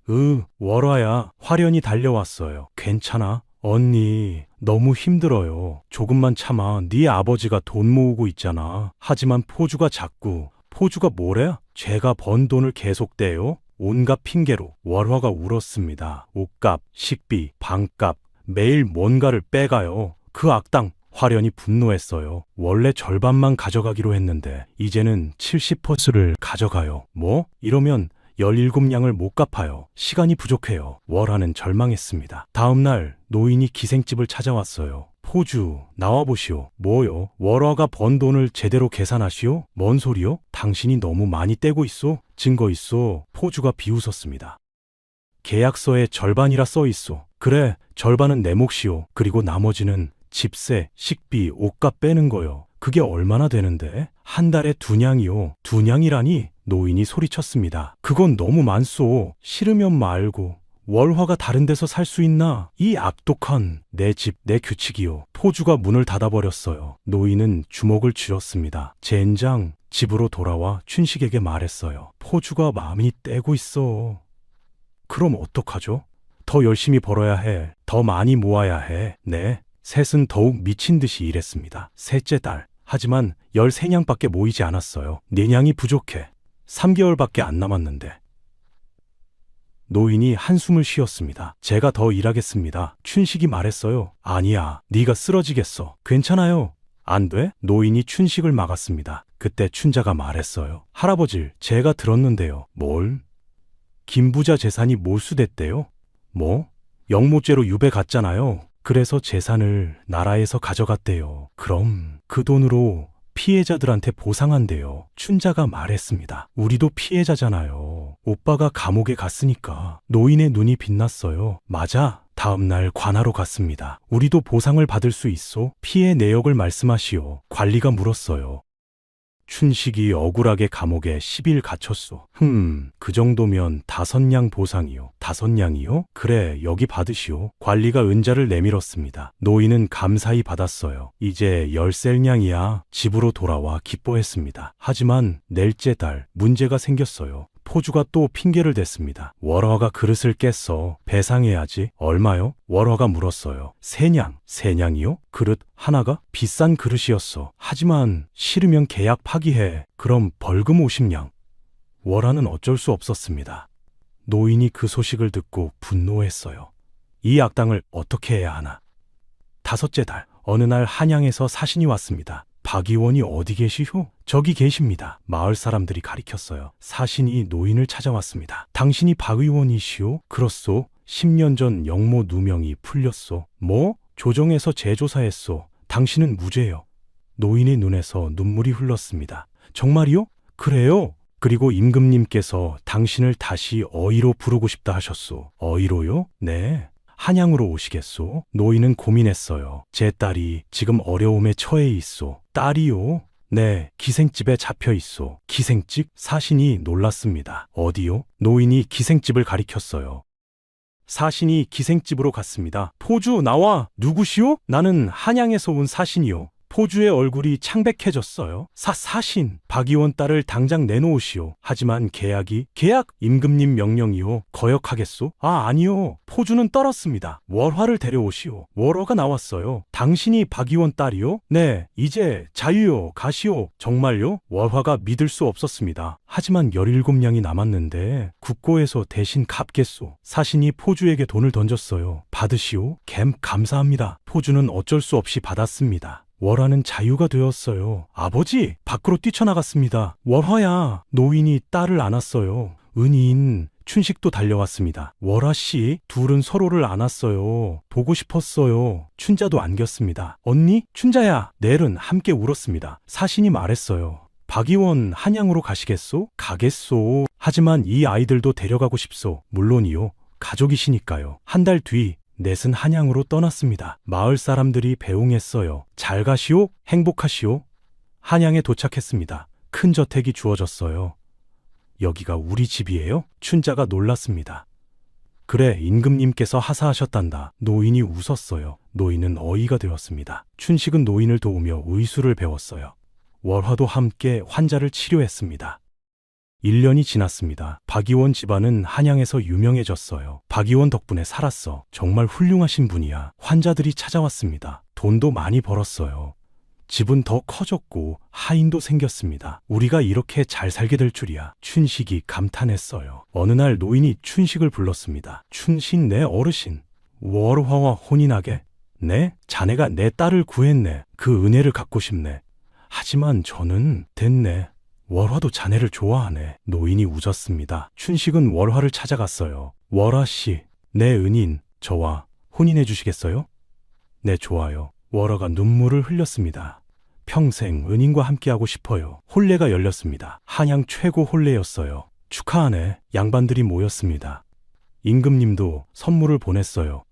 월화야. 화련이 달려왔어요. 괜찮아? 언니, 너무 힘들어요. 조금만 참아. 네 아버지가 돈 모으고 있잖아. 하지만 포주가 뭐래? 제가 번 돈을 계속 떼요? 온갖 핑계로 월화가 울었습니다. 옷값, 식비, 방값, 매일 뭔가를 빼가요. 그 악당. 화련이 분노했어요. 원래 절반만 가져가기로 했는데 이제는 70%를 가져가요. 뭐? 이러면 17냥을 못 갚아요. 시간이 부족해요. 월화는 절망했습니다. 다음 날 노인이 기생집을 찾아왔어요. 포주, 나와보시오. 뭐요? 월화가 번 돈을 제대로 계산하시오? 뭔 소리요? 당신이 너무 많이 떼고 있소? 증거 있소? 포주가 비웃었습니다. 계약서에 절반이라 써 있소. 그래, 절반은 내 몫이오. 그리고 나머지는 집세, 식비, 옷값 빼는 거요. 그게 얼마나 되는데? 한 달에 2냥이요. 2냥이라니? 노인이 소리쳤습니다. 그건 너무 많소. 싫으면 말고. 월화가 다른 데서 살 수 있나? 이 악독한 내 집, 내 규칙이요. 포주가 문을 닫아버렸어요. 노인은 주먹을 쥐었습니다. 젠장, 집으로 돌아와 춘식에게 말했어요. 포주가 마음이 떼고 있어. 그럼 어떡하죠? 더 열심히 벌어야 해. 더 많이 모아야 해. 네. 셋은 더욱 미친 듯이 일했습니다. 셋째 달. 하지만 13냥밖에 모이지 않았어요. 4냥이 부족해. 3개월밖에 안 남았는데. 노인이 한숨을 쉬었습니다. 제가 더 일하겠습니다. 춘식이 말했어요. 아니야, 네가 쓰러지겠어. 괜찮아요. 안 돼? 노인이 춘식을 막았습니다. 그때 춘자가 말했어요. 할아버지, 제가 들었는데요. 뭘? 김부자 재산이 몰수됐대요? 뭐? 영모죄로 유배 갔잖아요. 그래서 재산을 나라에서 가져갔대요. 그럼 그 돈으로 피해자들한테 보상한대요. 춘자가 말했습니다. 우리도 피해자잖아요. 오빠가 감옥에 갔으니까. 노인의 눈이 빛났어요. 맞아. 다음 날 관하로 갔습니다. 우리도 보상을 받을 수 있어? 피해 내역을 말씀하시오. 관리가 물었어요. 춘식이 억울하게 감옥에 10일 갇혔소. 그 정도면 5냥 보상이요. 5냥이요? 그래, 여기 받으시오. 관리가 은자를 내밀었습니다. 노인은 감사히 받았어요. 이제 13냥이야. 집으로 돌아와 기뻐했습니다. 하지만 넷째 달 문제가 생겼어요. 포주가 또 핑계를 댔습니다. 월화가 그릇을 깼어. 배상해야지. 얼마요? 월화가 물었어요. 3냥. 3냥이요? 그릇 하나가? 비싼 그릇이었어. 하지만 싫으면 계약 파기해. 그럼 벌금 50냥. 월화는 어쩔 수 없었습니다. 노인이 그 소식을 듣고 분노했어요. 이 악당을 어떻게 해야 하나? 5째 달 어느 날 한양에서 사신이 왔습니다. 박 의원이 어디 계시오? 저기 계십니다. 마을 사람들이 가리켰어요. 사신이 노인을 찾아왔습니다. 당신이 박 의원이시오? 그렇소. 10년 전 영모 누명이 풀렸소. 뭐? 조정에서 재조사했소. 당신은 무죄요. 노인의 눈에서 눈물이 흘렀습니다. 정말이요? 그래요? 그리고 임금님께서 당신을 다시 어이로 부르고 싶다 하셨소. 어이로요? 네. 한양으로 오시겠소? 노인은 고민했어요. 제 딸이 지금 어려움에 처해 있소. 딸이요? 네, 기생집에 잡혀 있소. 기생집? 사신이 놀랐습니다. 어디요? 노인이 기생집을 가리켰어요. 사신이 기생집으로 갔습니다. 포주 나와. 누구시오? 나는 한양에서 온 사신이요. 포주의 얼굴이 창백해졌어요. 사신, 박 의원 딸을 당장 내놓으시오. 하지만 계약? 임금님 명령이요. 거역하겠소? 아니요. 포주는 떨었습니다. 월화를 데려오시오. 월화가 나왔어요. 당신이 박 의원 딸이요? 네, 이제 자유요. 가시오. 정말요? 월화가 믿을 수 없었습니다. 하지만 17냥이 남았는데 국고에서 대신 갚겠소. 사신이 포주에게 돈을 던졌어요. 받으시오. 감사합니다. 포주는 어쩔 수 없이 받았습니다. 월화는 자유가 되었어요. 아버지, 밖으로 뛰쳐나갔습니다. 월화야. 노인이 딸을 안았어요. 은인, 춘식도 달려왔습니다. 월화씨, 둘은 서로를 안았어요. 보고 싶었어요. 춘자도 안겼습니다. 언니? 춘자야. 넬은 함께 울었습니다. 사신이 말했어요. 박 의원 한양으로 가시겠소? 가겠소. 하지만 이 아이들도 데려가고 싶소. 물론이요. 가족이시니까요. 한 달 뒤 넷은 한양으로 떠났습니다. 마을 사람들이 배웅했어요. 잘 가시오, 행복하시오. 한양에 도착했습니다. 큰 저택이 주어졌어요. 여기가 우리 집이에요? 춘자가 놀랐습니다. 그래, 임금님께서 하사하셨단다. 노인이 웃었어요. 노인은 어이가 되었습니다. 춘식은 노인을 도우며 의술을 배웠어요. 월화도 함께 환자를 치료했습니다. 1년이 지났습니다. 박 의원 집안은 한양에서 유명해졌어요. 박 의원 덕분에 살았어. 정말 훌륭하신 분이야. 환자들이 찾아왔습니다. 돈도 많이 벌었어요. 집은 더 커졌고 하인도 생겼습니다. 우리가 이렇게 잘 살게 될 줄이야. 춘식이 감탄했어요. 어느 날 노인이 춘식을 불렀습니다. 춘식 내 어르신, 월화와 혼인하게? 네? 자네가 내 딸을 구했네. 그 은혜를 갚고 싶네. 하지만 저는 됐네. 월화도 자네를 좋아하네. 노인이 웃었습니다. 춘식은 월화를 찾아갔어요. 월화씨, 내 은인, 저와 혼인해 주시겠어요? 네, 좋아요. 월화가 눈물을 흘렸습니다. 평생 은인과 함께하고 싶어요. 혼례가 열렸습니다. 한양 최고 혼례였어요. 축하하네. 양반들이 모였습니다. 임금님도 선물을 보냈어요.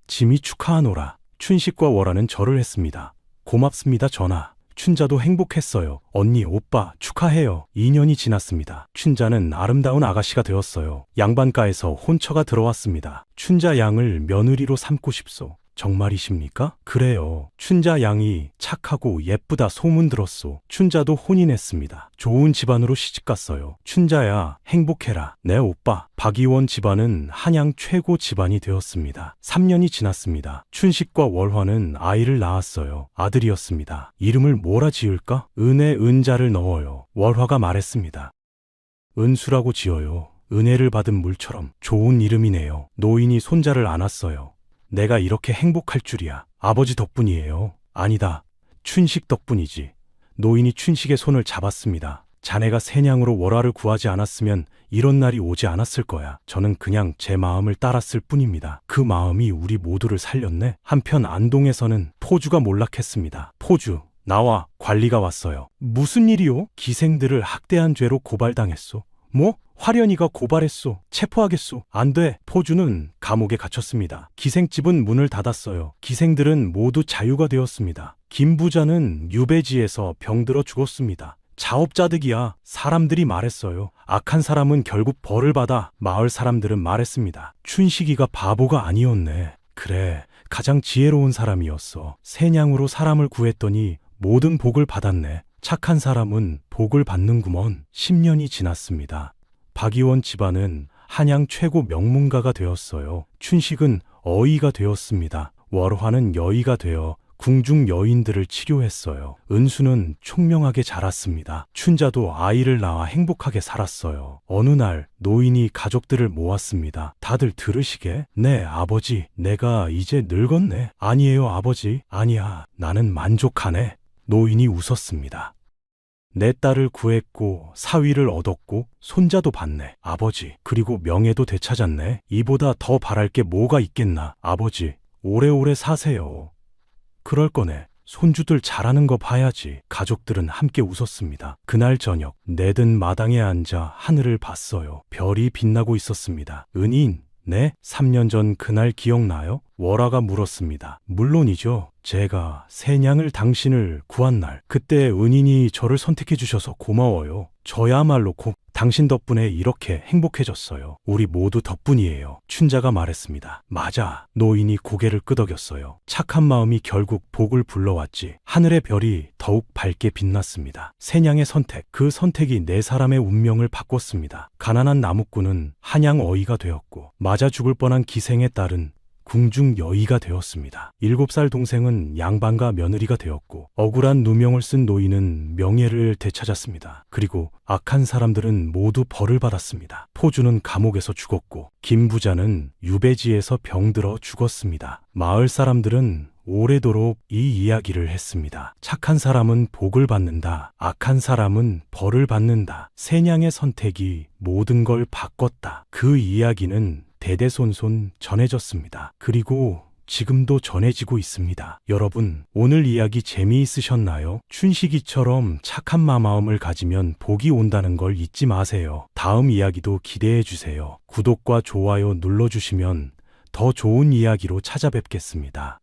짐이 축하하노라. 춘식과 월화는 절을 했습니다. 고맙습니다, 전하. 춘자도 행복했어요. 언니, 오빠 축하해요. 2년이 지났습니다. 춘자는 아름다운 아가씨가 되었어요. 양반가에서 혼처가 들어왔습니다. 춘자 양을 며느리로 삼고 싶소. 정말이십니까? 그래요. 춘자 양이 착하고 예쁘다 소문 들었소. 춘자도 혼인했습니다. 좋은 집안으로 시집갔어요. 춘자야, 행복해라. 네, 오빠. 박이원 집안은 한양 최고 집안이 되었습니다. 3년이 지났습니다. 춘식과 월화는 아이를 낳았어요. 아들이었습니다. 이름을 뭐라 지을까? 은에 은자를 넣어요. 월화가 말했습니다. 은수라고 지어요. 은혜를 받은 물처럼. 좋은 이름이네요. 노인이 손자를 안았어요. 내가 이렇게 행복할 줄이야. 아버지 덕분이에요. 아니다. 춘식 덕분이지. 노인이 춘식의 손을 잡았습니다. 자네가 세냥으로 월화를 구하지 않았으면 이런 날이 오지 않았을 거야. 저는 그냥 제 마음을 따랐을 뿐입니다. 그 마음이 우리 모두를 살렸네. 한편 안동에서는 포주가 몰락했습니다. 포주, 나와. 관리가 왔어요. 무슨 일이요? 기생들을 학대한 죄로 고발당했소. 뭐? 화련이가 고발했소. 체포하겠소. 안 돼. 포주는 감옥에 갇혔습니다. 기생집은 문을 닫았어요. 기생들은 모두 자유가 되었습니다. 김 부자는 유배지에서 병들어 죽었습니다. 자업자득이야. 사람들이 말했어요. 악한 사람은 결국 벌을 받아. 마을 사람들은 말했습니다. 춘식이가 바보가 아니었네. 그래, 가장 지혜로운 사람이었어. 세냥으로 사람을 구했더니 모든 복을 받았네. 착한 사람은 복을 받는구먼. 10년이 지났습니다. 박이원 집안은 한양 최고 명문가가 되었어요. 춘식은 어이가 되었습니다. 월화는 여의가 되어 궁중 여인들을 치료했어요. 은수는 총명하게 자랐습니다. 춘자도 아이를 낳아 행복하게 살았어요. 어느 날 노인이 가족들을 모았습니다. 다들 들으시게? 네, 아버지. 내가 이제 늙었네. 아니에요, 아버지. 아니야. 나는 만족하네. 노인이 웃었습니다. 내 딸을 구했고 사위를 얻었고 손자도 봤네. 아버지, 그리고 명예도 되찾았네. 이보다 더 바랄 게 뭐가 있겠나. 아버지, 오래오래 사세요. 그럴 거네. 손주들 잘하는 거 봐야지. 가족들은 함께 웃었습니다. 그날 저녁 내든 마당에 앉아 하늘을 봤어요. 별이 빛나고 있었습니다. 은인, 네? 3년 전 그날 기억나요? 월화가 물었습니다. 물론이죠. 제가 세냥을 당신을 구한 날, 그때 은인이 저를 선택해 주셔서 고마워요. 저야말로 당신 덕분에 이렇게 행복해졌어요. 우리 모두 덕분이에요. 춘자가 말했습니다. 맞아. 노인이 고개를 끄덕였어요. 착한 마음이 결국 복을 불러왔지. 하늘의 별이 더욱 밝게 빛났습니다. 세냥의 선택, 그 선택이 네 사람의 운명을 바꿨습니다. 가난한 나무꾼은 한양 어이가 되었고, 맞아 죽을 뻔한 기생의 딸은 궁중 여의가 되었습니다. 7살 동생은 양반가 며느리가 되었고, 억울한 누명을 쓴 노인은 명예를 되찾았습니다. 그리고 악한 사람들은 모두 벌을 받았습니다. 포주는 감옥에서 죽었고, 김 부자는 유배지에서 병들어 죽었습니다. 마을 사람들은 오래도록 이 이야기를 했습니다. 착한 사람은 복을 받는다. 악한 사람은 벌을 받는다. 세냥의 선택이 모든 걸 바꿨다. 그 이야기는 대대손손 전해졌습니다. 그리고 지금도 전해지고 있습니다. 여러분, 오늘 이야기 재미있으셨나요? 춘식이처럼 착한 마음을 가지면 복이 온다는 걸 잊지 마세요. 다음 이야기도 기대해 주세요. 구독과 좋아요 눌러주시면 더 좋은 이야기로 찾아뵙겠습니다.